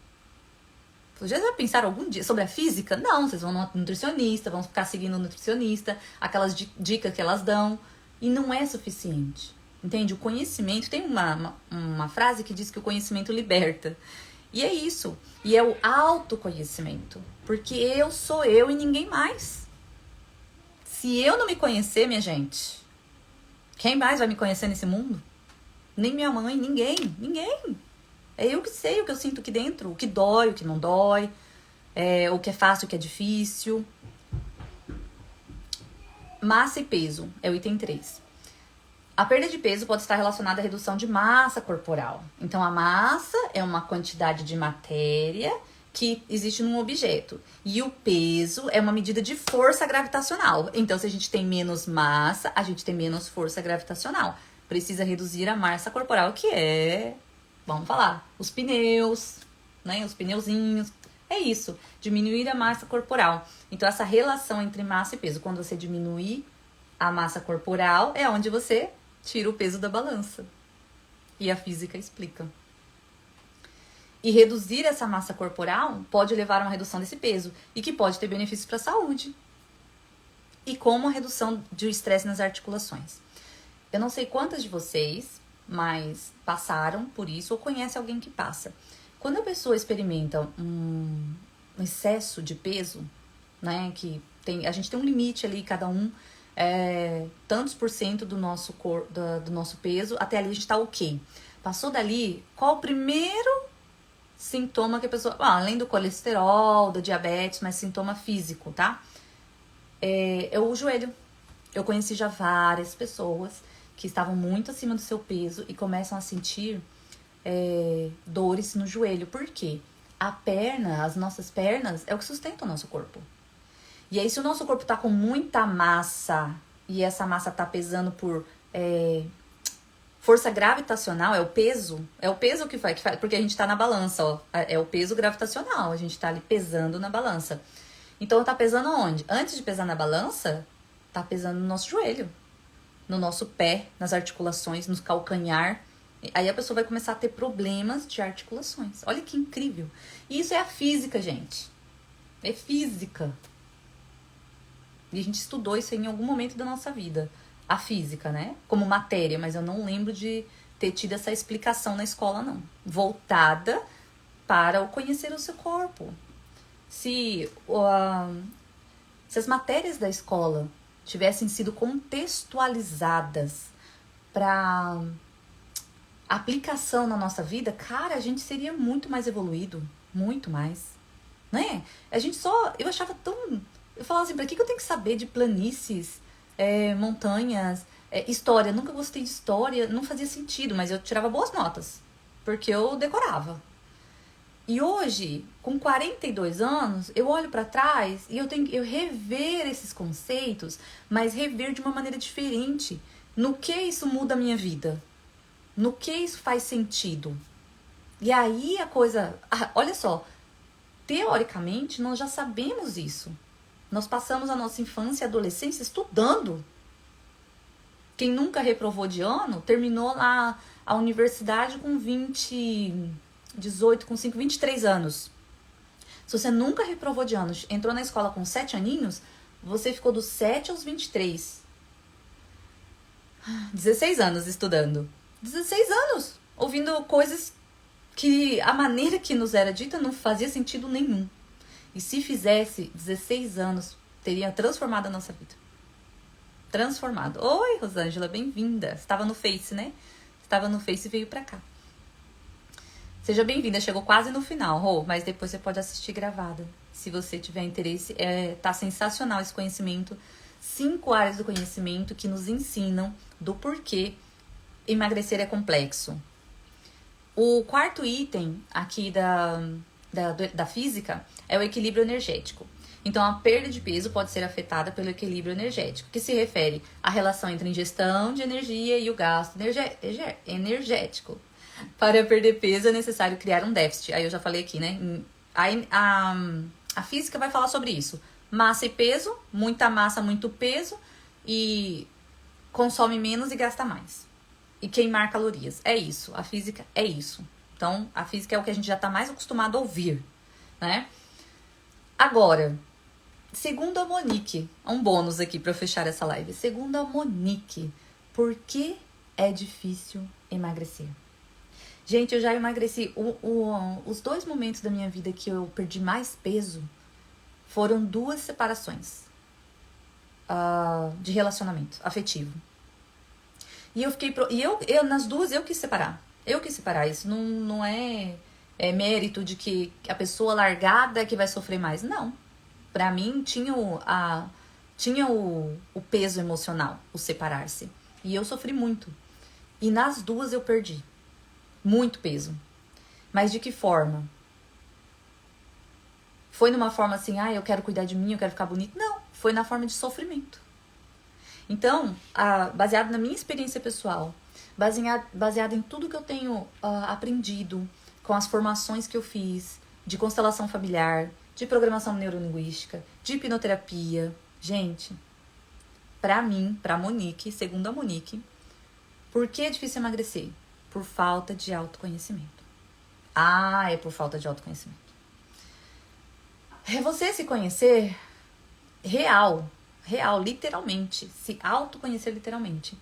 Vocês já pensaram algum dia sobre a física? Não, vocês vão no nutricionista, vão ficar seguindo o nutricionista, aquelas dicas que elas dão, e não é suficiente. Entende? O conhecimento, tem uma frase que diz que o conhecimento liberta. E é isso. E é o autoconhecimento. Porque eu sou eu e ninguém mais. Se eu não me conhecer, minha gente, quem mais vai me conhecer nesse mundo? Nem minha mãe, ninguém. É eu que sei o que eu sinto aqui dentro, o que dói, o que não dói, o que é fácil, o que é difícil. Massa e peso, é o item 3. A perda de peso pode estar relacionada à redução de massa corporal. Então, a massa é uma quantidade de matéria que existe num objeto. E o peso é uma medida de força gravitacional. Então, se a gente tem menos massa, a gente tem menos força gravitacional. Precisa reduzir a massa corporal, que é... Vamos falar, os pneus, né? Os pneuzinhos. É isso, diminuir a massa corporal. Então, essa relação entre massa e peso, quando você diminuir a massa corporal, é onde você tira o peso da balança. E a física explica. E reduzir essa massa corporal pode levar a uma redução desse peso e que pode ter benefícios para a saúde. E como a redução do estresse nas articulações. Eu não sei quantas de vocês, mas passaram por isso ou conhece alguém que passa. Quando a pessoa experimenta um excesso de peso, né, que a gente tem um limite ali, cada um, tantos por cento do nosso do nosso peso, até ali a gente tá ok. Passou dali, qual o primeiro sintoma que a pessoa... além do colesterol, da diabetes, mas sintoma físico, tá? É o joelho. Eu conheci já várias pessoas que estavam muito acima do seu peso e começam a sentir dores no joelho. Por quê? As nossas pernas é o que sustenta o nosso corpo. E aí, se o nosso corpo tá com muita massa e essa massa tá pesando por força gravitacional, é o peso que faz, porque a gente tá na balança, ó, é o peso gravitacional, a gente tá ali pesando na balança. Então, tá pesando onde? Antes de pesar na balança, tá pesando no nosso joelho, no nosso pé, nas articulações, no calcanhar. Aí a pessoa vai começar a ter problemas de articulações. Olha que incrível. E isso é a física, gente. É física. E a gente estudou isso em algum momento da nossa vida. A física, né? Como matéria, mas eu não lembro de ter tido essa explicação na escola, não. Voltada para o conhecer o seu corpo. Se as matérias da escola tivessem sido contextualizadas para aplicação na nossa vida, cara, a gente seria muito mais evoluído, muito mais, né? Eu achava tão... Eu falava assim, pra que eu tenho que saber de planícies, montanhas, história? Nunca gostei de história, não fazia sentido, mas eu tirava boas notas, porque eu decorava. E hoje, com 42 anos, eu olho pra trás e eu rever esses conceitos, mas rever de uma maneira diferente. No que isso muda a minha vida? No que isso faz sentido? E aí a coisa... olha só, teoricamente nós já sabemos isso. Nós passamos a nossa infância e adolescência estudando. Quem nunca reprovou de ano, terminou lá a universidade com 23 anos. Se você nunca reprovou de ano, entrou na escola com 7 aninhos, você ficou dos 7 aos 23. 16 anos estudando. 16 anos ouvindo coisas que a maneira que nos era dita não fazia sentido nenhum. E se fizesse, 16 anos teria transformado a nossa vida. Transformado. Oi, Rosângela, bem-vinda. Estava no Face, né? Estava no Face e veio pra cá. Seja bem-vinda, chegou quase no final, Rô, mas depois você pode assistir gravada. Se você tiver interesse, tá sensacional esse conhecimento. 5 áreas do conhecimento que nos ensinam do porquê emagrecer é complexo. O quarto item aqui da física é o equilíbrio energético. Então, a perda de peso pode ser afetada pelo equilíbrio energético, que se refere à relação entre a ingestão de energia e o gasto energético. Para perder peso é necessário criar um déficit. Aí eu já falei aqui, né? A física vai falar sobre isso. Massa e peso, muita massa, muito peso, e consome menos e gasta mais. e queimar calorias. É isso, a física é isso. Então, a física é o que a gente já tá mais acostumado a ouvir, né? Agora, segundo a Monique, um bônus aqui para eu fechar essa live. Segundo a Monique, por que é difícil emagrecer? Gente, eu já emagreci. Os 2 momentos da minha vida que eu perdi mais peso foram 2 separações de relacionamento afetivo. E eu fiquei. Nas 2 eu quis separar. Eu quis separar. Isso não é mérito de que a pessoa largada é que vai sofrer mais. Não. Pra mim tinha o peso emocional, o separar-se. E eu sofri muito. E nas 2 eu perdi. Muito peso. Mas de que forma? Foi numa forma assim, eu quero cuidar de mim, eu quero ficar bonito? Não, foi na forma de sofrimento. Então, baseado na minha experiência pessoal, baseado em tudo que eu tenho aprendido, com as formações que eu fiz, de constelação familiar, de programação neurolinguística, de hipnoterapia. Gente, pra mim, pra Monique, segundo a Monique, por que é difícil emagrecer? Por falta de autoconhecimento. É por falta de autoconhecimento. É você se conhecer real, literalmente. Se autoconhecer literalmente.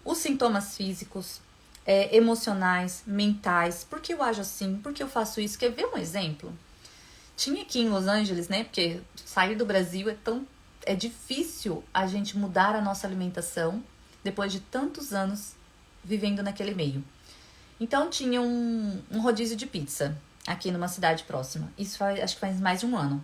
Os sintomas físicos, emocionais, mentais. Por que eu ajo assim? Por que eu faço isso? Quer ver um exemplo? Tinha aqui em Los Angeles, né? Porque sair do Brasil é difícil a gente mudar a nossa alimentação depois de tantos anos vivendo naquele meio. Então tinha um rodízio de pizza aqui numa cidade próxima. Isso acho que faz mais de um ano.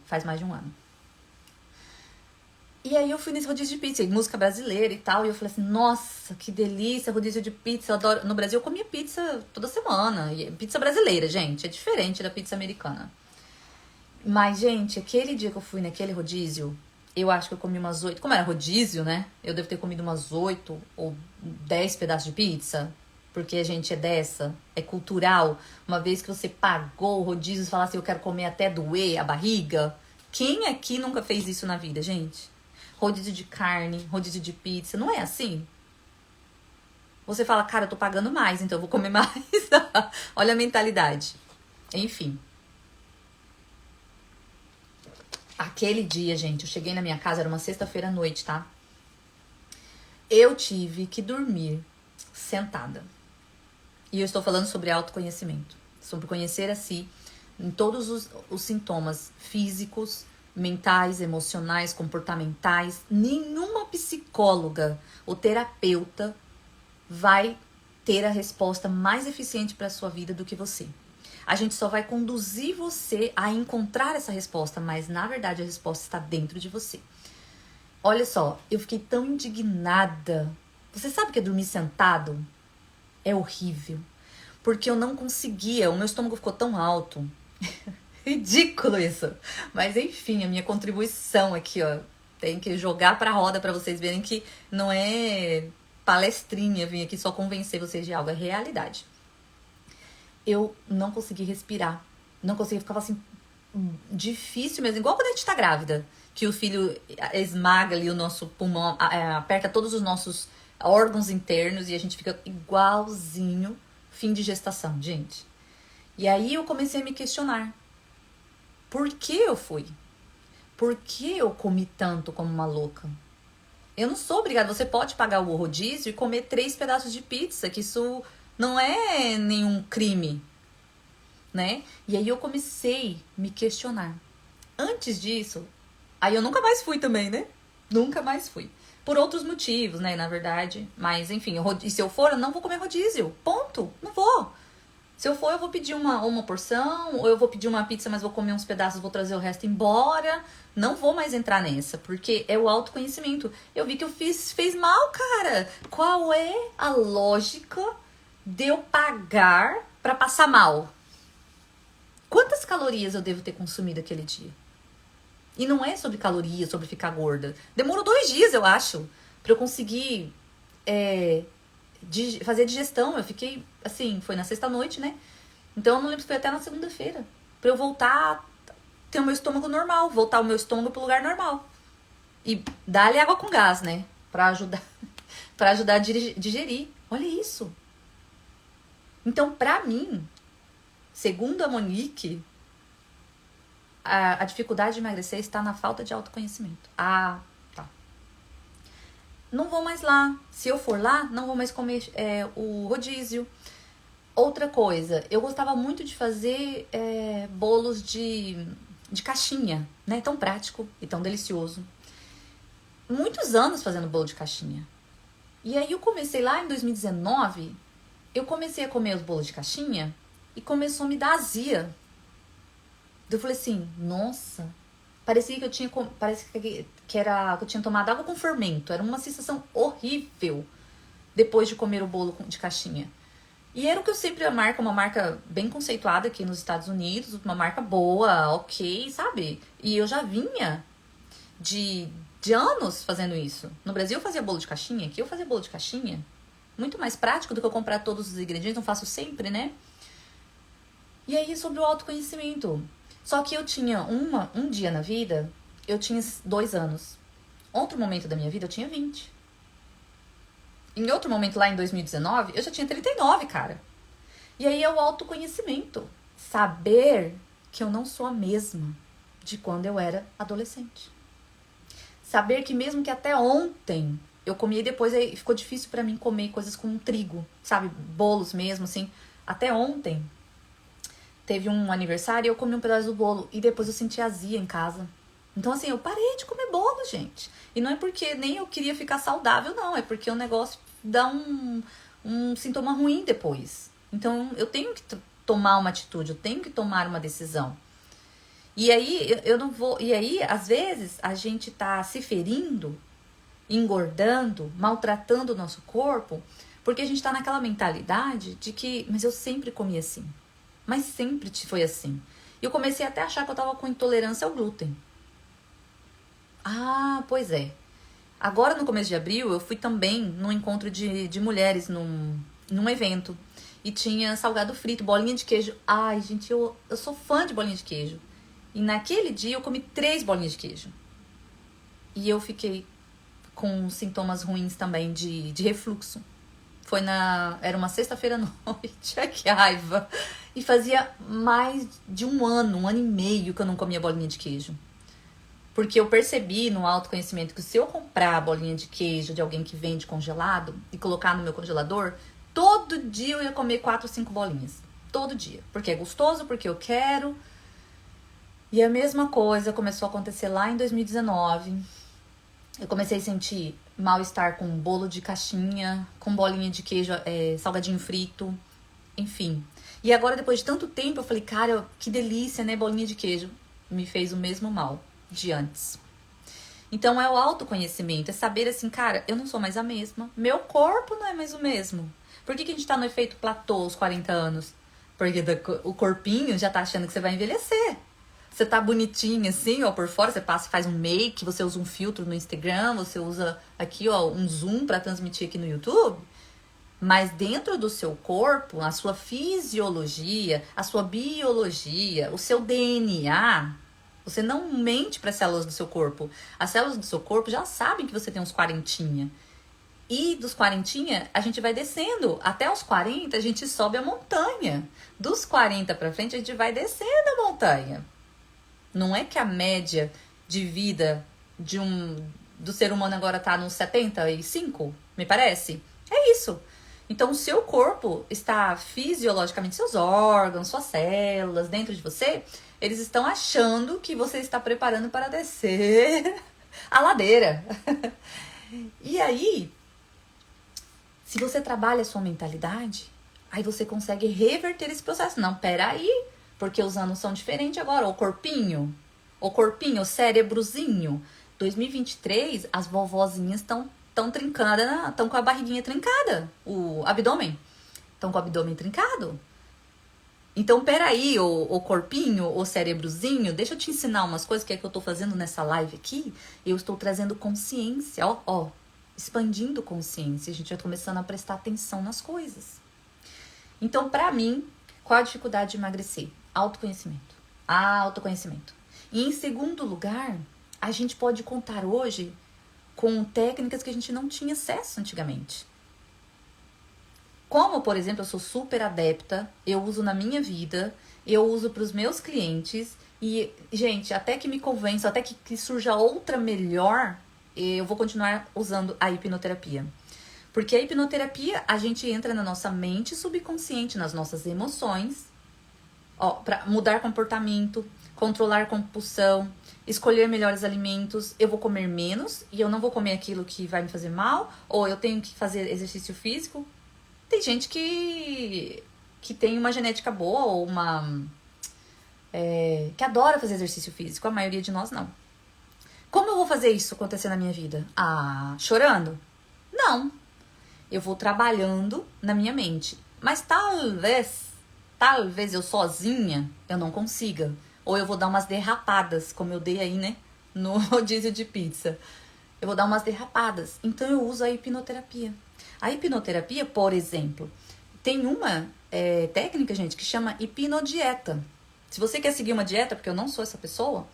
E aí eu fui nesse rodízio de pizza, música brasileira e tal. E eu falei assim, nossa, que delícia, rodízio de pizza. Eu adoro. No Brasil eu comia pizza toda semana. E pizza brasileira, gente. É diferente da pizza americana. Mas, gente, aquele dia que eu fui naquele rodízio, eu acho que eu comi umas 8. Como era rodízio, né? Eu devo ter comido umas 8 ou 10 pedaços de pizza. Porque a gente é dessa, é cultural. Uma vez que você pagou o rodízio, você fala assim, eu quero comer até doer a barriga. Quem aqui nunca fez isso na vida, gente? Rodízio de carne, rodízio de pizza, não é assim? Você fala, cara, eu tô pagando mais, então eu vou comer mais. Olha a mentalidade. Enfim. Aquele dia, gente, eu cheguei na minha casa, era uma sexta-feira à noite, tá? Eu tive que dormir sentada. E eu estou falando sobre autoconhecimento, sobre conhecer a si em todos os sintomas físicos, mentais, emocionais, comportamentais. Nenhuma psicóloga ou terapeuta vai ter a resposta mais eficiente para a sua vida do que você. A gente só vai conduzir você a encontrar essa resposta, mas na verdade a resposta está dentro de você. Olha só, eu fiquei tão indignada. Você sabe que é dormir sentado? É horrível. Porque eu não conseguia, o meu estômago ficou tão alto. Ridículo isso. Mas enfim, a minha contribuição aqui, ó. Tem que jogar pra roda pra vocês verem que não é palestrinha vir aqui só convencer vocês de algo, é realidade. Eu não consegui respirar. Não consegui, ficava assim, difícil mesmo. Igual quando a gente tá grávida. Que o filho esmaga ali o nosso pulmão, aperta todos os nossos órgãos internos e a gente fica igualzinho fim de gestação, gente. E aí eu comecei a me questionar. Por que eu fui? Por que eu comi tanto como uma louca? Eu não sou obrigada. Você pode pagar o rodízio e comer 3 pedaços de pizza, que isso não é nenhum crime, né? E aí eu comecei a me questionar. Antes disso, aí eu nunca mais fui também, né? Nunca mais fui. Por outros motivos, né, na verdade. Mas, enfim, e se eu for, eu não vou comer rodízio. Ponto. Não vou. Se eu for, eu vou pedir uma porção, ou eu vou pedir uma pizza, mas vou comer uns pedaços, vou trazer o resto embora. Não vou mais entrar nessa, porque é o autoconhecimento. Eu vi que eu fez mal, cara. Qual é a lógica de eu pagar pra passar mal? Quantas calorias eu devo ter consumido aquele dia? E não é sobre calorias, sobre ficar gorda. Demorou 2 dias, eu acho, pra eu conseguir fazer digestão. Eu fiquei, assim, foi na sexta-noite, né? Então eu não lembro se foi até na segunda-feira. Pra eu voltar a ter o meu estômago normal, voltar o meu estômago pro lugar normal. E dar-lhe água com gás, né? Pra ajudar a digerir. Olha isso. Então, pra mim, segundo a Monique, a dificuldade de emagrecer está na falta de autoconhecimento. Ah, tá. Não vou mais lá. Se eu for lá, não vou mais comer o rodízio. Outra coisa, eu gostava muito de fazer bolos de caixinha, né? Tão prático e tão delicioso. Muitos anos fazendo bolo de caixinha. E aí eu comecei lá em 2019, eu comecei a comer os bolos de caixinha e começou a me dar azia. Eu falei assim, nossa, parecia que eu tinha, parece que eu tinha tomado água com fermento. Era uma sensação horrível depois de comer o bolo de caixinha. E era o que eu sempre marco, uma marca bem conceituada aqui nos Estados Unidos, uma marca boa, ok, sabe? E eu já vinha de anos fazendo isso. No Brasil eu fazia bolo de caixinha, aqui eu fazia bolo de caixinha. Muito mais prático do que eu comprar todos os ingredientes, não faço sempre, né? E aí sobre o autoconhecimento. Só que eu tinha um dia na vida, eu tinha 2 anos. Outro momento da minha vida eu tinha 20. Em outro momento, lá em 2019, eu já tinha 39, cara. E aí é o autoconhecimento. Saber que eu não sou a mesma de quando eu era adolescente. Saber que mesmo que até ontem eu comia e depois aí ficou difícil pra mim comer coisas com trigo, sabe? Bolos mesmo, assim. Até ontem teve um aniversário e eu comi um pedaço do bolo e depois eu senti azia em casa. Então, assim, eu parei de comer bolo, gente. E não é porque nem eu queria ficar saudável, não. É porque o negócio dá um sintoma ruim depois. Então, eu tenho que tomar uma atitude, eu tenho que tomar uma decisão. E aí, eu não vou... E aí, às vezes, a gente tá se ferindo, engordando, maltratando o nosso corpo, porque a gente tá naquela mentalidade de que... Mas eu sempre comi assim. Mas sempre foi assim. E eu comecei até a achar que eu tava com intolerância ao glúten. Ah, pois é. Agora, no começo de abril, eu fui também num encontro de mulheres, num evento. E tinha salgado frito, bolinha de queijo. Ai, gente, eu sou fã de bolinha de queijo. E naquele dia eu comi 3 bolinhas de queijo. E eu fiquei com sintomas ruins também de refluxo. Era uma sexta-feira à noite. Ai, que raiva. E fazia mais de um ano e meio que eu não comia bolinha de queijo. Porque eu percebi no autoconhecimento que se eu comprar a bolinha de queijo de alguém que vende congelado e colocar no meu congelador, todo dia eu ia comer 4 ou 5 bolinhas. Todo dia. Porque é gostoso, porque eu quero. E a mesma coisa começou a acontecer lá em 2019. Eu comecei a sentir mal-estar com bolo de caixinha, com bolinha de queijo, salgadinho frito, enfim. E agora, depois de tanto tempo, eu falei, cara, que delícia, né, bolinha de queijo. Me fez o mesmo mal de antes. Então é o autoconhecimento, é saber assim, cara, eu não sou mais a mesma, meu corpo não é mais o mesmo. Por que a gente tá no efeito platô aos 40 anos? Porque o corpinho já tá achando que você vai envelhecer. Você tá bonitinha assim, ó, por fora, você passa, faz um make, você usa um filtro no Instagram, você usa aqui, ó, um zoom pra transmitir aqui no YouTube. Mas dentro do seu corpo, a sua fisiologia, a sua biologia, o seu DNA, você não mente para as células do seu corpo. As células do seu corpo já sabem que você tem uns 40. E dos 40, a gente vai descendo. Até os 40, a gente sobe a montanha. Dos 40 para frente, a gente vai descendo a montanha. Não é que a média de vida do ser humano agora tá nos 75, me parece? É isso. Então, o seu corpo está fisiologicamente, seus órgãos, suas células dentro de você, eles estão achando que você está preparando para descer a ladeira. E aí, se você trabalha a sua mentalidade, aí você consegue reverter esse processo. Não, peraí, porque os anos são diferentes agora. O corpinho, o cérebrozinho. 2023, as vovozinhas estão trincadas, estão com a barriguinha trincada, o abdômen. Estão com o abdômen trincado. Então, peraí, o corpinho, o cérebrozinho, deixa eu te ensinar umas coisas que é que eu tô fazendo nessa live aqui. Eu estou trazendo consciência, ó, expandindo consciência. A gente vai começando a prestar atenção nas coisas. Então, pra mim, qual a dificuldade de emagrecer? Autoconhecimento. Autoconhecimento. E em segundo lugar, a gente pode contar hoje com técnicas que a gente não tinha acesso antigamente. Como, por exemplo, eu sou super adepta, eu uso na minha vida, eu uso para os meus clientes e, gente, até que me convença, até que surja outra melhor, eu vou continuar usando a hipnoterapia. Porque a hipnoterapia, a gente entra na nossa mente subconsciente, nas nossas emoções, ó, para mudar comportamento, controlar compulsão, escolher melhores alimentos. Eu vou comer menos e eu não vou comer aquilo que vai me fazer mal, ou eu tenho que fazer exercício físico. Tem gente que tem uma genética boa ou que adora fazer exercício físico. A maioria de nós não. Como eu vou fazer isso acontecer na minha vida? Ah, chorando? Não. Eu vou trabalhando na minha mente. Mas talvez eu sozinha eu não consiga. Ou eu vou dar umas derrapadas, como eu dei aí, né? No rodízio de pizza. Eu vou dar umas derrapadas. Então eu uso a hipnoterapia. A hipnoterapia, por exemplo, tem uma técnica, gente, que chama hipnodieta. Se você quer seguir uma dieta, porque eu não sou essa pessoa,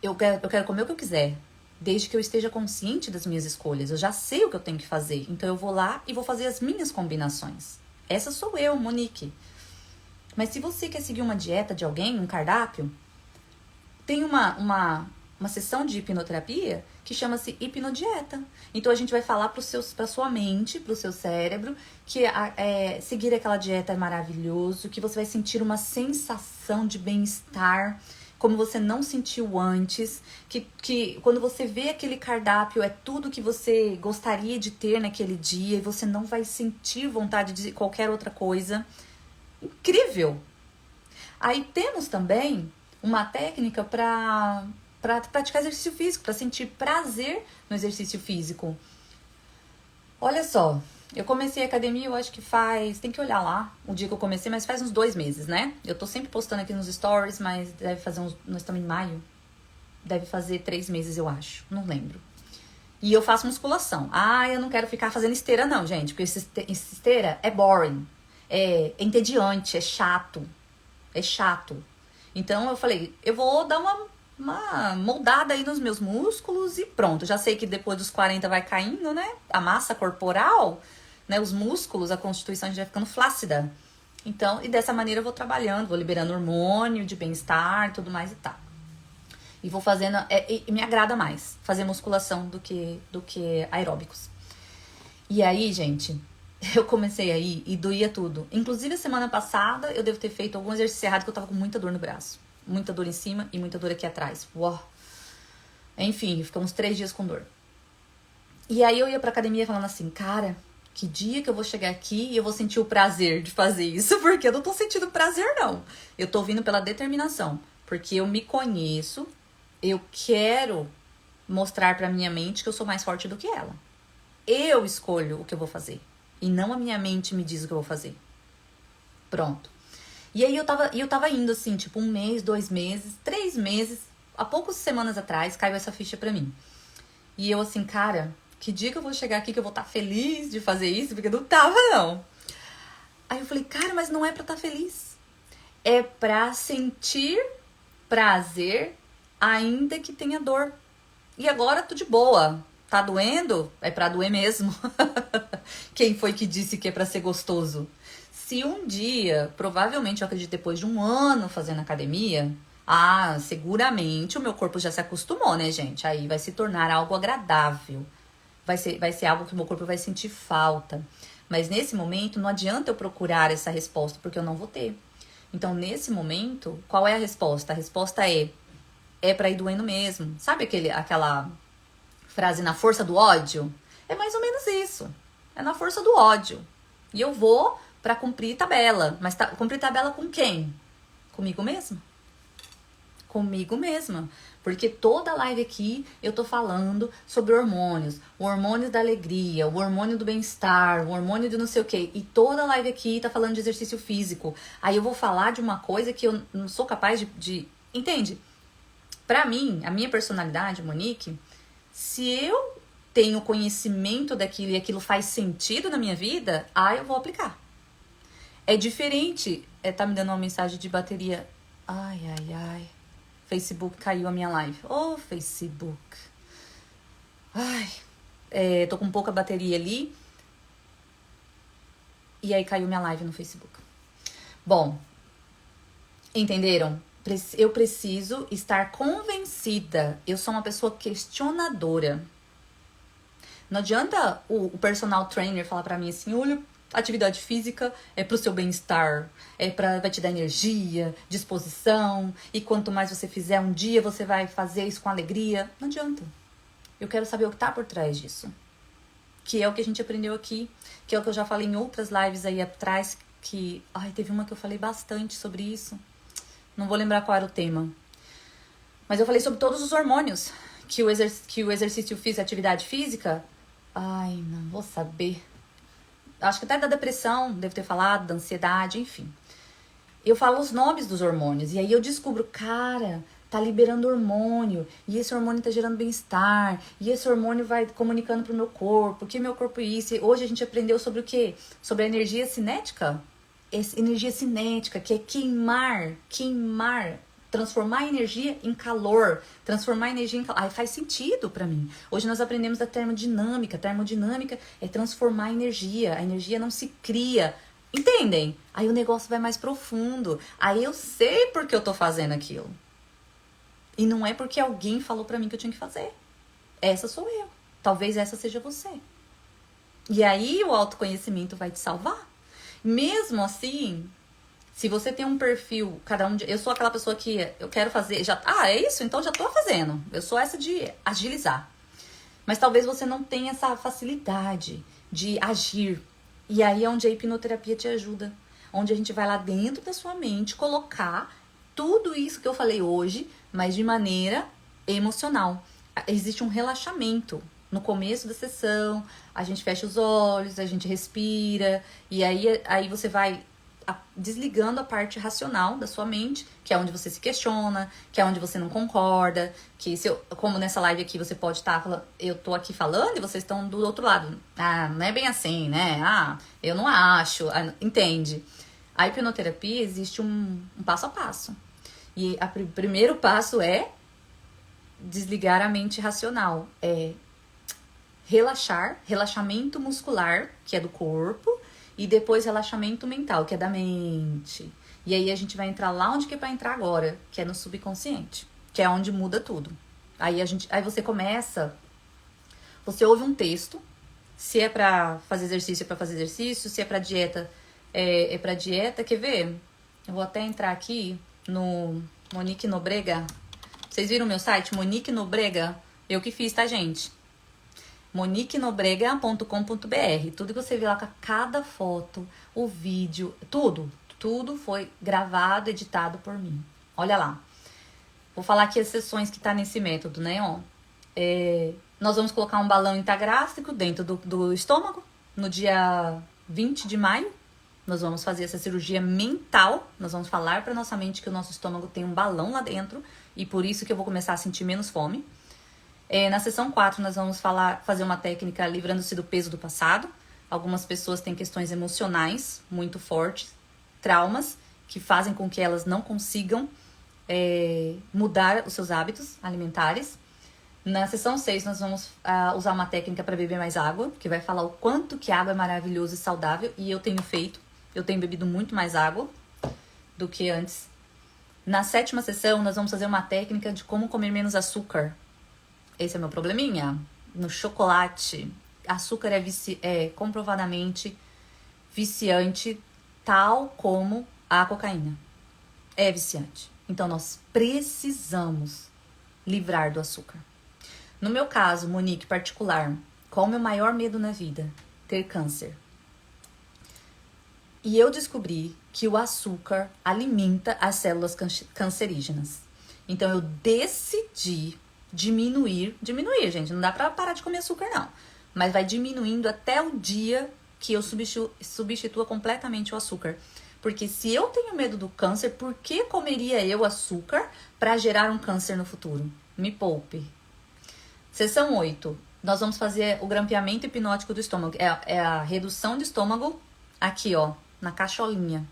eu quero comer o que eu quiser, desde que eu esteja consciente das minhas escolhas. Eu já sei o que eu tenho que fazer, então eu vou lá e vou fazer as minhas combinações. Essa sou eu, Monique. Mas se você quer seguir uma dieta de alguém, um cardápio, tem uma sessão de hipnoterapia que chama-se hipnodieta. Então a gente vai falar para sua mente, para o seu cérebro, que seguir aquela dieta é maravilhoso, que você vai sentir uma sensação de bem-estar, como você não sentiu antes, que quando você vê aquele cardápio é tudo que você gostaria de ter naquele dia e você não vai sentir vontade de qualquer outra coisa. Incrível! Aí temos também uma técnica para praticar exercício físico, para sentir prazer no exercício físico. Olha só, eu comecei a academia, eu acho que tem que olhar lá o dia que eu comecei, mas faz uns 2 meses, né? Eu tô sempre postando aqui nos stories, mas deve fazer nós estamos em maio, deve fazer 3 meses, eu acho, não lembro. E eu faço musculação. Ah, eu não quero ficar fazendo esteira não, gente, porque esteira é boring, é entediante, é chato. Então eu falei, eu vou dar uma moldada aí nos meus músculos e pronto. Já sei que depois dos 40 vai caindo, né? A massa corporal, né? Os músculos, a constituição, a gente vai ficando flácida. Então, e dessa maneira eu vou trabalhando, vou liberando hormônio de bem-estar, tudo mais e tal. E vou fazendo, e me agrada mais fazer musculação do que aeróbicos. E aí, gente, eu comecei aí e doía tudo. Inclusive, a semana passada, eu devo ter feito algum exercício errado, que eu tava com muita dor no braço. Muita dor em cima e muita dor aqui atrás. Uau. Enfim, ficamos 3 dias com dor. E aí eu ia pra academia falando assim, cara, que dia que eu vou chegar aqui e eu vou sentir o prazer de fazer isso? Porque eu não tô sentindo prazer, não. Eu tô vindo pela determinação. Porque eu me conheço, eu quero mostrar pra minha mente que eu sou mais forte do que ela. Eu escolho o que eu vou fazer. E não a minha mente me diz o que eu vou fazer. Pronto. E aí eu tava indo assim, tipo 1 mês, 2 meses, 3 meses. Há poucas semanas atrás caiu essa ficha pra mim. E eu assim, cara, que dia que eu vou chegar aqui que eu vou estar feliz de fazer isso? Porque não tava, não. Aí eu falei, cara, mas não é pra estar feliz. É pra sentir prazer ainda que tenha dor. E agora tô de boa. Tá doendo? É pra doer mesmo. Quem foi que disse que é pra ser gostoso? Se um dia, provavelmente eu acredito depois de 1 ano fazendo academia, seguramente o meu corpo já se acostumou, né, gente? Aí vai se tornar algo agradável. Vai ser algo que o meu corpo vai sentir falta. Mas nesse momento não adianta eu procurar essa resposta, porque eu não vou ter. Então, nesse momento, qual é a resposta? A resposta é pra ir doendo mesmo. Sabe aquela frase na força do ódio? É mais ou menos isso. É na força do ódio. E eu vou pra cumprir tabela. Mas cumprir tabela com quem? Comigo mesma. Comigo mesma. Porque toda live aqui eu tô falando sobre hormônios. O hormônio da alegria, o hormônio do bem-estar, o hormônio do não sei o quê. E toda live aqui tá falando de exercício físico. Aí eu vou falar de uma coisa que eu não sou capaz de... Entende? Pra mim, a minha personalidade, Monique, se eu tenho conhecimento daquilo e aquilo faz sentido na minha vida, eu vou aplicar. É diferente. Tá me dando uma mensagem de bateria. Ai. Facebook caiu a minha live. Ô, Facebook. Tô com pouca bateria ali. E aí caiu minha live no Facebook. Bom, entenderam? Eu preciso estar convencida. Eu sou uma pessoa questionadora. Não adianta o personal trainer falar pra mim assim, olha, atividade física é pro seu bem-estar, vai te dar energia, disposição, e quanto mais você fizer um dia, você vai fazer isso com alegria. Não adianta. Eu quero saber o que tá por trás disso. Que é o que a gente aprendeu aqui, que é o que eu já falei em outras lives aí atrás, que... Ai, teve uma que eu falei bastante sobre isso. Não vou lembrar qual era o tema. Mas eu falei sobre todos os hormônios que o exercício físico, a atividade física... Ai, não vou saber. Acho que até da depressão, devo ter falado, da ansiedade, enfim. Eu falo os nomes dos hormônios. E aí eu descubro, cara, tá liberando hormônio. E esse hormônio tá gerando bem-estar. E esse hormônio vai comunicando pro meu corpo. Que meu corpo é isso. E hoje a gente aprendeu sobre o quê? Sobre a energia cinética. Energia cinética, que é queimar. Transformar a energia em calor. Transformar a energia em calor. Aí faz sentido pra mim. Hoje nós aprendemos da termodinâmica. Termodinâmica é transformar a energia. A energia não se cria. Entendem? Aí o negócio vai mais profundo. Aí eu sei por que eu tô fazendo aquilo. E não é porque alguém falou pra mim que eu tinha que fazer. Essa sou eu. Talvez essa seja você. E aí o autoconhecimento vai te salvar. Mesmo assim... Se você tem um perfil, cada um... Eu sou aquela pessoa que eu quero fazer... é isso? Então já tô fazendo. Eu sou essa de agilizar. Mas talvez você não tenha essa facilidade de agir. E aí é onde a hipnoterapia te ajuda. Onde a gente vai lá dentro da sua mente colocar tudo isso que eu falei hoje, mas de maneira emocional. Existe um relaxamento. No começo da sessão, a gente fecha os olhos, a gente respira. E aí você vai... desligando a parte racional da sua mente, que é onde você se questiona, que é onde você não concorda, que como nessa live aqui você pode estar falando, eu tô aqui falando e vocês estão do outro lado. Ah, não é bem assim, né? Ah, eu não acho. Entende? A hipnoterapia existe um passo a passo. E o primeiro passo é desligar a mente racional. É relaxamento muscular, que é do corpo, e depois relaxamento mental, que é da mente. E aí a gente vai entrar lá onde que é pra entrar agora, que é no subconsciente, que é onde muda tudo. Aí você começa, você ouve um texto, se é pra fazer exercício, é pra fazer exercício, se é pra dieta, é pra dieta. Quer ver? Eu vou até entrar aqui no Monique Nobrega. Vocês viram meu site? Monique Nobrega. Eu que fiz, tá, gente? moniquenobrega.com.br. Tudo que você vê lá com cada foto, o vídeo, tudo foi gravado, editado por mim. Olha lá. Vou falar aqui as sessões que tá nesse método, né? Ó, nós vamos colocar um balão intragástrico dentro do estômago no dia 20 de maio. Nós vamos fazer essa cirurgia mental. Nós vamos falar para nossa mente que o nosso estômago tem um balão lá dentro e por isso que eu vou começar a sentir menos fome. Na sessão 4, nós vamos fazer uma técnica livrando-se do peso do passado. Algumas pessoas têm questões emocionais muito fortes, traumas, que fazem com que elas não consigam mudar os seus hábitos alimentares. Na sessão 6, nós vamos usar uma técnica para beber mais água, que vai falar o quanto que água é maravilhoso e saudável. E eu tenho feito, eu tenho bebido muito mais água do que antes. Na 7ª sessão, nós vamos fazer uma técnica de como comer menos açúcar. Esse é meu probleminha. No chocolate, açúcar é comprovadamente viciante, tal como a cocaína. É viciante. Então, nós precisamos livrar do açúcar. No meu caso, Monique, particular, qual o meu maior medo na vida? Ter câncer. E eu descobri que o açúcar alimenta as células cancerígenas. Então, eu decidi diminuir, gente, não dá pra parar de comer açúcar, não. Mas vai diminuindo até o dia que eu substitua completamente o açúcar. Porque se eu tenho medo do câncer, por que comeria eu açúcar para gerar um câncer no futuro? Me poupe. Sessão 8. Nós vamos fazer o grampeamento hipnótico do estômago. É a redução do estômago aqui, ó, na cacholinha.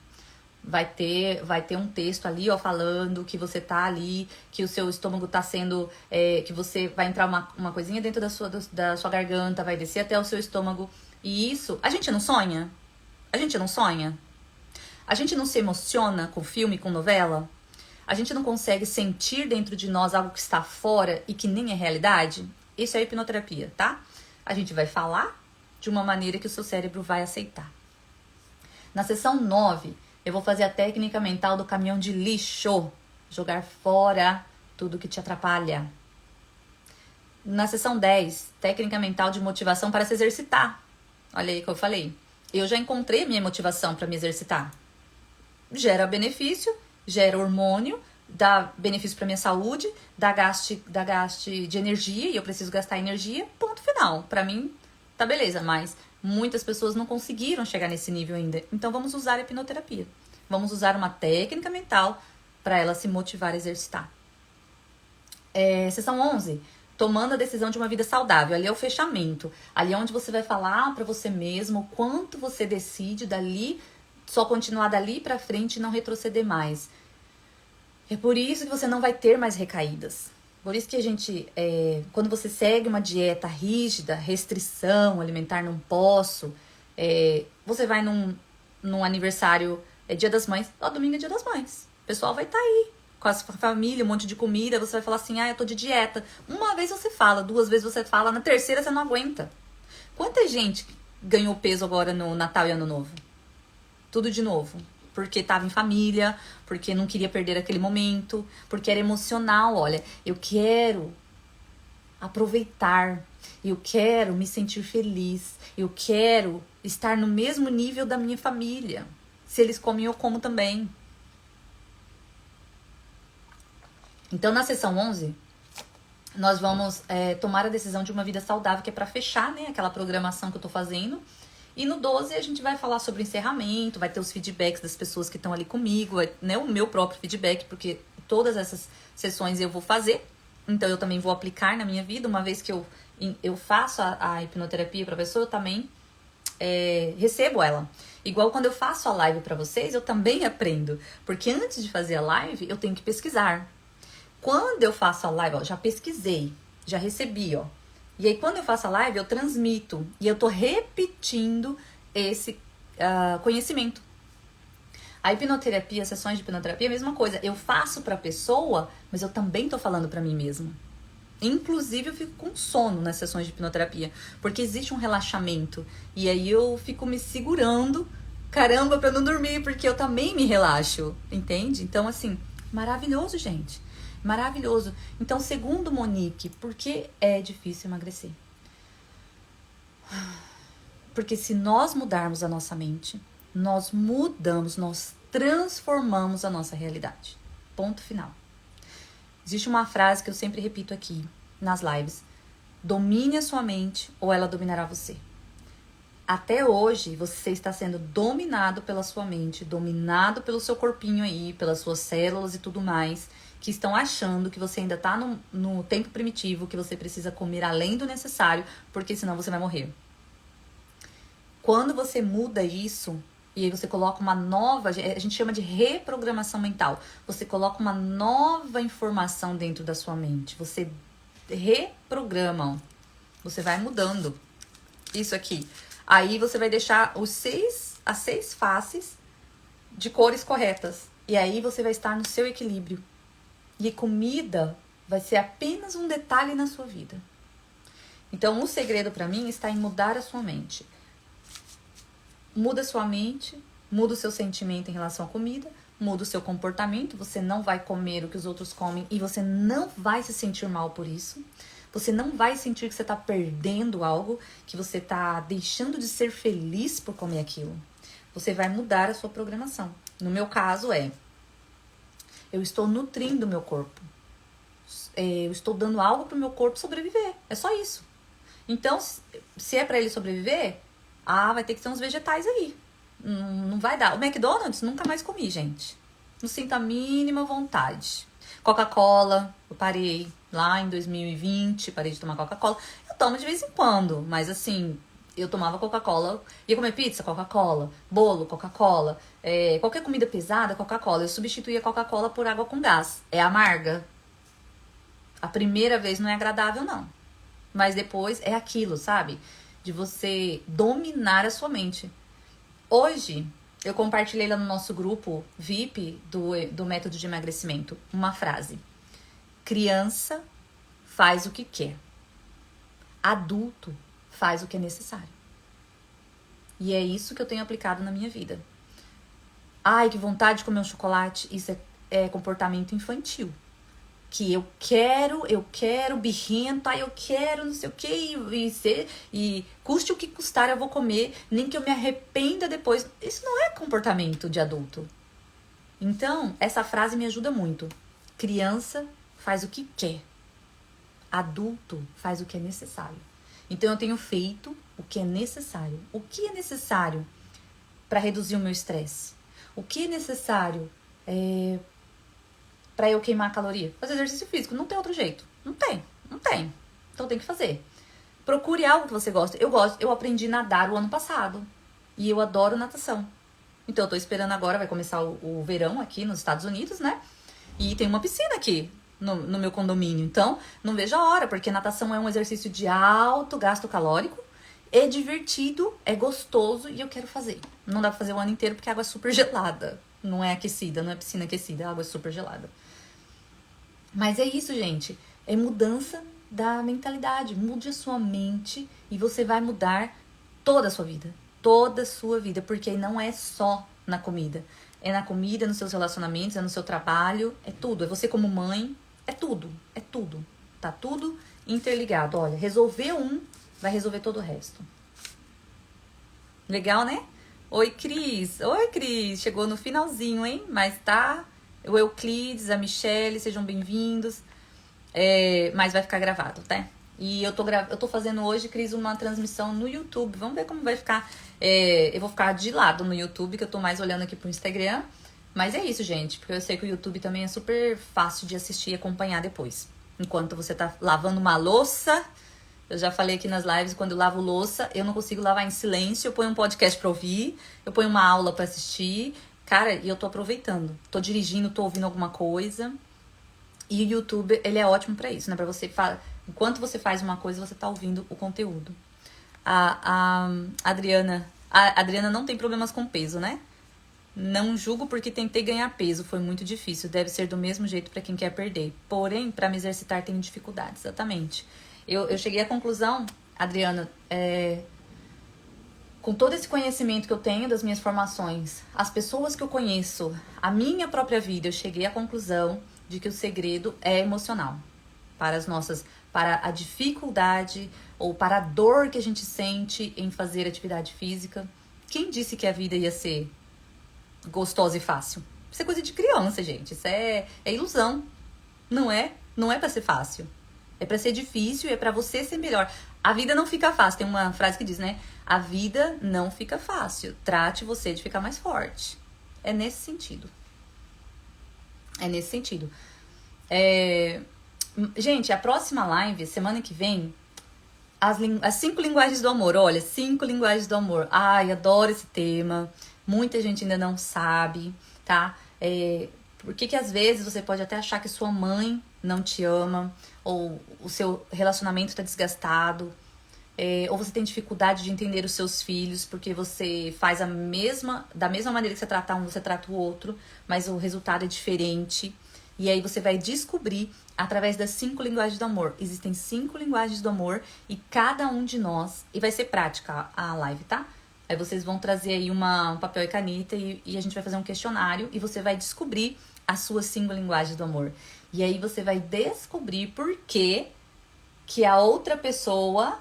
Vai ter um texto ali, ó, falando que você tá ali, que o seu estômago tá sendo... que você vai entrar uma coisinha dentro da sua garganta, vai descer até o seu estômago. E isso... A gente não sonha? A gente não sonha? A gente não se emociona com filme, com novela? A gente não consegue sentir dentro de nós algo que está fora e que nem é realidade? Isso é hipnoterapia, tá? A gente vai falar de uma maneira que o seu cérebro vai aceitar. Na sessão 9, eu vou fazer a técnica mental do caminhão de lixo. Jogar fora tudo que te atrapalha. Na sessão 10, técnica mental de motivação para se exercitar. Olha aí que eu falei. Eu já encontrei minha motivação para me exercitar. Gera benefício, gera hormônio, dá benefício para minha saúde, dá gasto de energia e eu preciso gastar energia, ponto final. Para mim, tá beleza, mas muitas pessoas não conseguiram chegar nesse nível ainda. Então vamos usar a hipnoterapia. Vamos usar uma técnica mental para ela se motivar a exercitar. Sessão 11, tomando a decisão de uma vida saudável. Ali é o fechamento. Ali é onde você vai falar para você mesmo o quanto você decide dali, só continuar dali pra frente e não retroceder mais. É por isso que você não vai ter mais recaídas. Por isso que a gente, quando você segue uma dieta rígida, restrição alimentar, não posso, você vai num aniversário, Dia das Mães, domingo é Dia das Mães. O pessoal vai estar aí, com a sua família, um monte de comida, você vai falar assim, eu tô de dieta. Uma vez você fala, 2 vezes você fala, na terceira você não aguenta. Quanta gente ganhou peso agora no Natal e Ano Novo? Tudo de novo. Porque tava em família, porque não queria perder aquele momento, porque era emocional. Olha, eu quero aproveitar, eu quero me sentir feliz, eu quero estar no mesmo nível da minha família. Se eles comem, eu como também. Então, na sessão 11, nós vamos tomar a decisão de uma vida saudável, que é para fechar, né, aquela programação que eu tô fazendo. E no 12 a gente vai falar sobre o encerramento, vai ter os feedbacks das pessoas que estão ali comigo, né, o meu próprio feedback, porque todas essas sessões eu vou fazer, então eu também vou aplicar na minha vida. Uma vez que eu faço a hipnoterapia para a pessoa, eu também recebo ela. Igual quando eu faço a live para vocês, eu também aprendo, porque antes de fazer a live, eu tenho que pesquisar. Quando eu faço a live, já pesquisei, já recebi, E aí, quando eu faço a live, eu transmito. E eu tô repetindo esse conhecimento. A hipnoterapia, sessões de hipnoterapia, é a mesma coisa. Eu faço pra pessoa, mas eu também tô falando pra mim mesma. Inclusive, eu fico com sono nas sessões de hipnoterapia. Porque existe um relaxamento. E aí, eu fico me segurando, caramba, pra não dormir. Porque eu também me relaxo, entende? Então, assim, maravilhoso, gente. Maravilhoso. Então, segundo Monique, por que é difícil emagrecer? Porque se nós mudarmos a nossa mente, nós mudamos, nós transformamos a nossa realidade. Ponto final. Existe uma frase que eu sempre repito aqui nas lives. Domine a sua mente ou ela dominará você. Até hoje, você está sendo dominado pela sua mente, dominado pelo seu corpinho aí, pelas suas células e tudo mais, que estão achando que você ainda está no tempo primitivo, que você precisa comer além do necessário, porque senão você vai morrer. Quando você muda isso, e aí você coloca uma nova, a gente chama de reprogramação mental, você coloca uma nova informação dentro da sua mente, você reprograma, você vai mudando isso aqui. Aí você vai deixar as 6 faces de cores corretas, e aí você vai estar no seu equilíbrio. E comida vai ser apenas um detalhe na sua vida. Então, o segredo para mim está em mudar a sua mente. Muda a sua mente, muda o seu sentimento em relação à comida, muda o seu comportamento. Você não vai comer o que os outros comem e você não vai se sentir mal por isso. Você não vai sentir que você está perdendo algo, que você está deixando de ser feliz por comer aquilo. Você vai mudar a sua programação. No meu caso eu estou nutrindo o meu corpo. Eu estou dando algo para o meu corpo sobreviver. É só isso. Então, se é para ele sobreviver, vai ter que ter uns vegetais aí. Não vai dar. O McDonald's nunca mais comi, gente. Não sinto a mínima vontade. Coca-Cola, eu parei lá em 2020, parei de tomar Coca-Cola. Eu tomo de vez em quando, mas assim, eu tomava Coca-Cola, ia comer pizza, Coca-Cola, bolo, Coca-Cola, qualquer comida pesada, Coca-Cola. Eu substituía a Coca-Cola por água com gás. É amarga. A primeira vez não é agradável, não. Mas depois é aquilo, sabe? De você dominar a sua mente. Hoje, eu compartilhei lá no nosso grupo VIP do método de emagrecimento uma frase. Criança faz o que quer. Adulto faz o que é necessário. E é isso que eu tenho aplicado na minha vida. Ai, que vontade de comer um chocolate. Isso é comportamento infantil. Que eu quero, birrento, ai, eu quero, não sei o que, e custe o que custar, eu vou comer, nem que eu me arrependa depois. Isso não é comportamento de adulto. Então, essa frase me ajuda muito. Criança faz o que quer. Adulto faz o que é necessário. Então, eu tenho feito o que é necessário. O que é necessário para reduzir o meu estresse? O que é necessário para eu queimar a caloria? Fazer exercício físico. Não tem outro jeito. Não tem. Então tem que fazer. Procure algo que você gosta. Eu aprendi a nadar o ano passado. E eu adoro natação. Então eu tô esperando agora, vai começar o verão aqui nos Estados Unidos, né? E tem uma piscina aqui no meu condomínio. Então, não vejo a hora, porque natação é um exercício de alto gasto calórico. É divertido, é gostoso e eu quero fazer. Não dá pra fazer o ano inteiro porque a água é super gelada. Não é aquecida, não é piscina aquecida, a água é super gelada. Mas é isso, gente. É mudança da mentalidade. Mude a sua mente e você vai mudar toda a sua vida. Toda a sua vida. Porque não é só na comida. É na comida, nos seus relacionamentos, é no seu trabalho. É tudo. É você como mãe. É tudo. É tudo. Tá tudo interligado. Olha, resolver um vai resolver todo o resto. Legal, né? Oi, Cris. Oi, Cris. Chegou no finalzinho, hein? Mas tá... O Euclides, a Michelle, sejam bem-vindos. Mas vai ficar gravado, tá? E eu tô fazendo hoje, Cris, uma transmissão no YouTube. Vamos ver como vai ficar. Eu vou ficar de lado no YouTube, que eu tô mais olhando aqui pro Instagram. Mas é isso, gente. Porque eu sei que o YouTube também é super fácil de assistir e acompanhar depois. Enquanto você tá lavando uma louça... Eu já falei aqui nas lives, quando eu lavo louça, eu não consigo lavar em silêncio. Eu ponho um podcast pra ouvir, eu ponho uma aula pra assistir. Cara, e eu tô aproveitando. Tô dirigindo, tô ouvindo alguma coisa. E o YouTube, ele é ótimo pra isso, né? Pra você enquanto você faz uma coisa, você tá ouvindo o conteúdo. A Adriana não tem problemas com peso, né? Não julgo porque tentei ganhar peso, foi muito difícil. Deve ser do mesmo jeito pra quem quer perder. Porém, pra me exercitar tenho dificuldades, exatamente. Eu cheguei à conclusão, Adriana, com todo esse conhecimento que eu tenho das minhas formações, as pessoas que eu conheço, a minha própria vida, eu cheguei à conclusão de que o segredo é emocional. Para a dificuldade ou para a dor que a gente sente em fazer atividade física. Quem disse que a vida ia ser gostosa e fácil? Isso é coisa de criança, gente. Isso é ilusão. Não é para ser fácil. É pra ser difícil, é pra você ser melhor. A vida não fica fácil. Tem uma frase que diz, né? A vida não fica fácil. Trate você de ficar mais forte. É nesse sentido. Gente, a próxima live, semana que vem, as 5 linguagens do amor. Olha, 5 linguagens do amor. Ai, adoro esse tema. Muita gente ainda não sabe, tá? Porque às vezes você pode até achar que sua mãe não te ama, ou o seu relacionamento está desgastado, ou você tem dificuldade de entender os seus filhos, porque você faz da mesma maneira que você trata um, você trata o outro, mas o resultado é diferente. E aí você vai descobrir através das 5 linguagens do amor. Existem 5 linguagens do amor e cada um de nós... E vai ser prática a live, tá? Aí vocês vão trazer aí um papel e caneta e a gente vai fazer um questionário e você vai descobrir as suas 5 linguagens do amor. E aí você vai descobrir por que a outra pessoa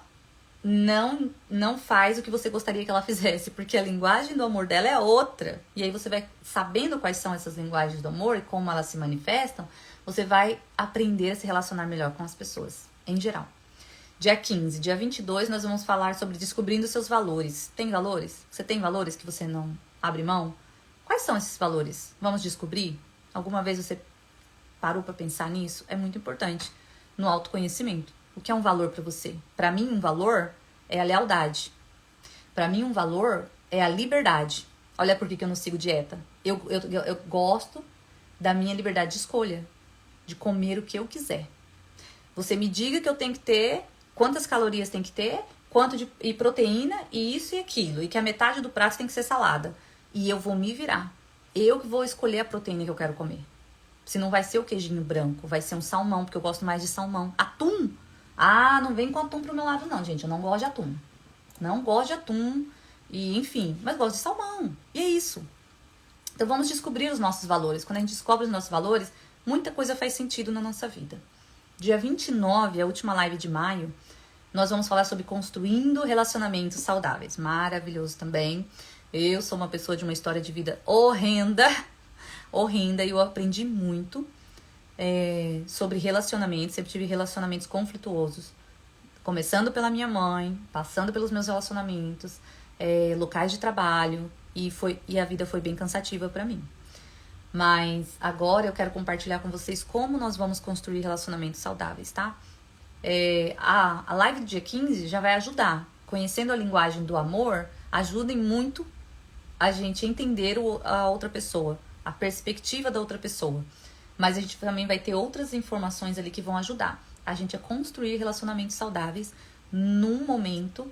não faz o que você gostaria que ela fizesse, porque a linguagem do amor dela é outra. E aí você vai sabendo quais são essas linguagens do amor e como elas se manifestam, você vai aprender a se relacionar melhor com as pessoas, em geral. Dia 15, dia 22, nós vamos falar sobre descobrindo seus valores. Tem valores? Você tem valores que você não abre mão? Quais são esses valores? Vamos descobrir? Alguma vez você parou para pensar nisso? É muito importante no autoconhecimento. O que é um valor para você? Para mim, um valor é a lealdade. Para mim, um valor é a liberdade. Olha por que eu não sigo dieta. Eu gosto da minha liberdade de escolha, de comer o que eu quiser. Você me diga que eu tenho que ter, quantas calorias tem que ter, quanto de e proteína, e isso e aquilo, e que a metade do prato tem que ser salada. E eu vou me virar. Eu que vou escolher a proteína que eu quero comer. Se não vai ser o queijinho branco, vai ser um salmão, porque eu gosto mais de salmão. Atum? Ah, não vem com atum pro meu lado não, gente. Eu não gosto de atum. Não gosto de atum, e enfim, mas gosto de salmão. E é isso. Então vamos descobrir os nossos valores. Quando a gente descobre os nossos valores, muita coisa faz sentido na nossa vida. Dia 29, a última live de maio, nós vamos falar sobre construindo relacionamentos saudáveis. Maravilhoso também. Eu sou uma pessoa de uma história de vida horrenda, e eu aprendi muito sobre relacionamentos. Sempre tive relacionamentos conflituosos, começando pela minha mãe, passando pelos meus relacionamentos, locais de trabalho, e a vida foi bem cansativa pra mim. Mas agora eu quero compartilhar com vocês como nós vamos construir relacionamentos saudáveis, tá? A live do dia 15 já vai ajudar. Conhecendo a linguagem do amor, ajudem muito a gente entender a outra pessoa, a perspectiva da outra pessoa. Mas a gente também vai ter outras informações ali que vão ajudar a gente a construir relacionamentos saudáveis num momento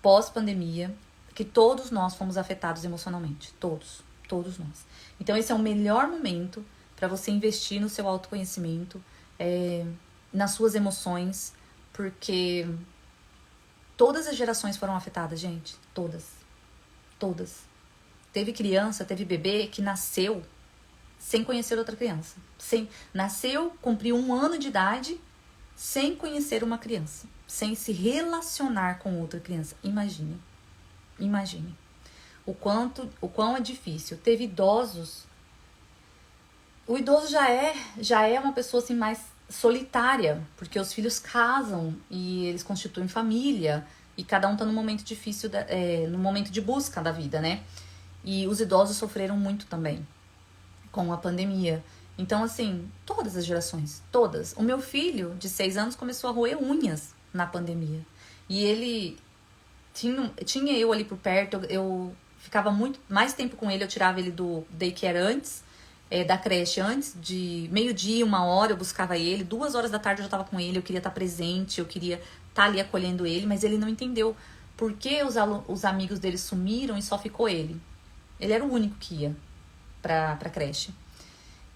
pós-pandemia que todos nós fomos afetados emocionalmente. Todos nós. Então esse é o melhor momento para você investir no seu autoconhecimento, nas suas emoções, porque todas as gerações foram afetadas, gente. Todas. Teve criança, teve bebê que nasceu sem conhecer outra criança. Nasceu, cumpriu 1 ano de idade sem conhecer uma criança, sem se relacionar com outra criança. Imagine o quão é difícil. Teve idosos. O idoso já é uma pessoa assim mais solitária, porque os filhos casam e eles constituem família e cada um tá num momento difícil, no momento de busca da vida, né? E os idosos sofreram muito também com a pandemia. Então, assim, todas as gerações, todas. O meu filho, de 6 anos, começou a roer unhas na pandemia. E ele tinha eu ali por perto, eu ficava muito mais tempo com ele, eu tirava ele do daycare antes, da creche antes, de 12h, 1h, eu buscava ele, 2 horas da tarde eu já estava com ele, eu queria estar presente, eu queria estar ali acolhendo ele, mas ele não entendeu por que os amigos dele sumiram e só ficou ele. Ele era o único que ia pra creche.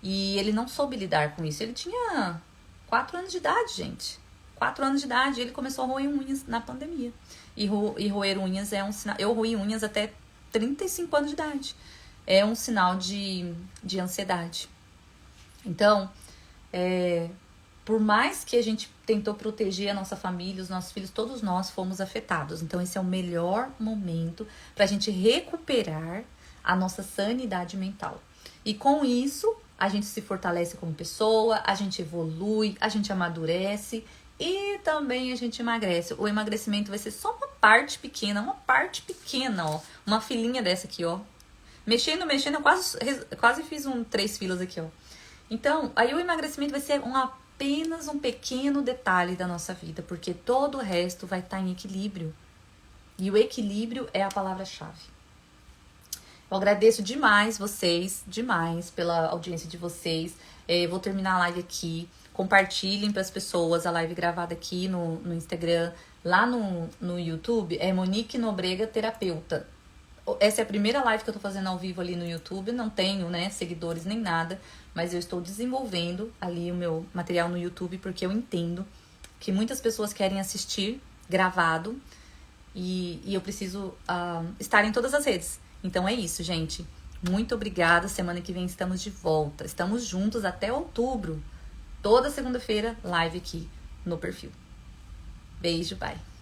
E ele não soube lidar com isso. Ele tinha 4 anos de idade, gente. 4 anos de idade, ele começou a roer unhas na pandemia. E roer unhas é um sinal... Eu roí unhas até 35 anos de idade. É um sinal de ansiedade. Então, por mais que a gente tentou proteger a nossa família, os nossos filhos, todos nós fomos afetados. Então, esse é o melhor momento pra gente recuperar a nossa sanidade mental. E com isso, a gente se fortalece como pessoa, a gente evolui, a gente amadurece e também a gente emagrece. O emagrecimento vai ser só uma parte pequena, ó. Uma filinha dessa aqui, ó. Mexendo, eu quase fiz 3 filas aqui, ó. Então, aí o emagrecimento vai ser apenas um pequeno detalhe da nossa vida, porque todo o resto vai estar em equilíbrio. E o equilíbrio é a palavra-chave. Eu agradeço demais pela audiência de vocês. Vou terminar a live aqui. Compartilhem para as pessoas a live gravada aqui no Instagram. Lá no YouTube é Monique Nobrega Terapeuta. Essa é a primeira live que eu tô fazendo ao vivo ali no YouTube. Não tenho, seguidores nem nada. Mas eu estou desenvolvendo ali o meu material no YouTube porque eu entendo que muitas pessoas querem assistir gravado. E eu preciso estar em todas as redes. Então é isso, gente. Muito obrigada. Semana que vem estamos de volta. Estamos juntos até outubro. Toda segunda-feira, live aqui no perfil. Beijo, bye.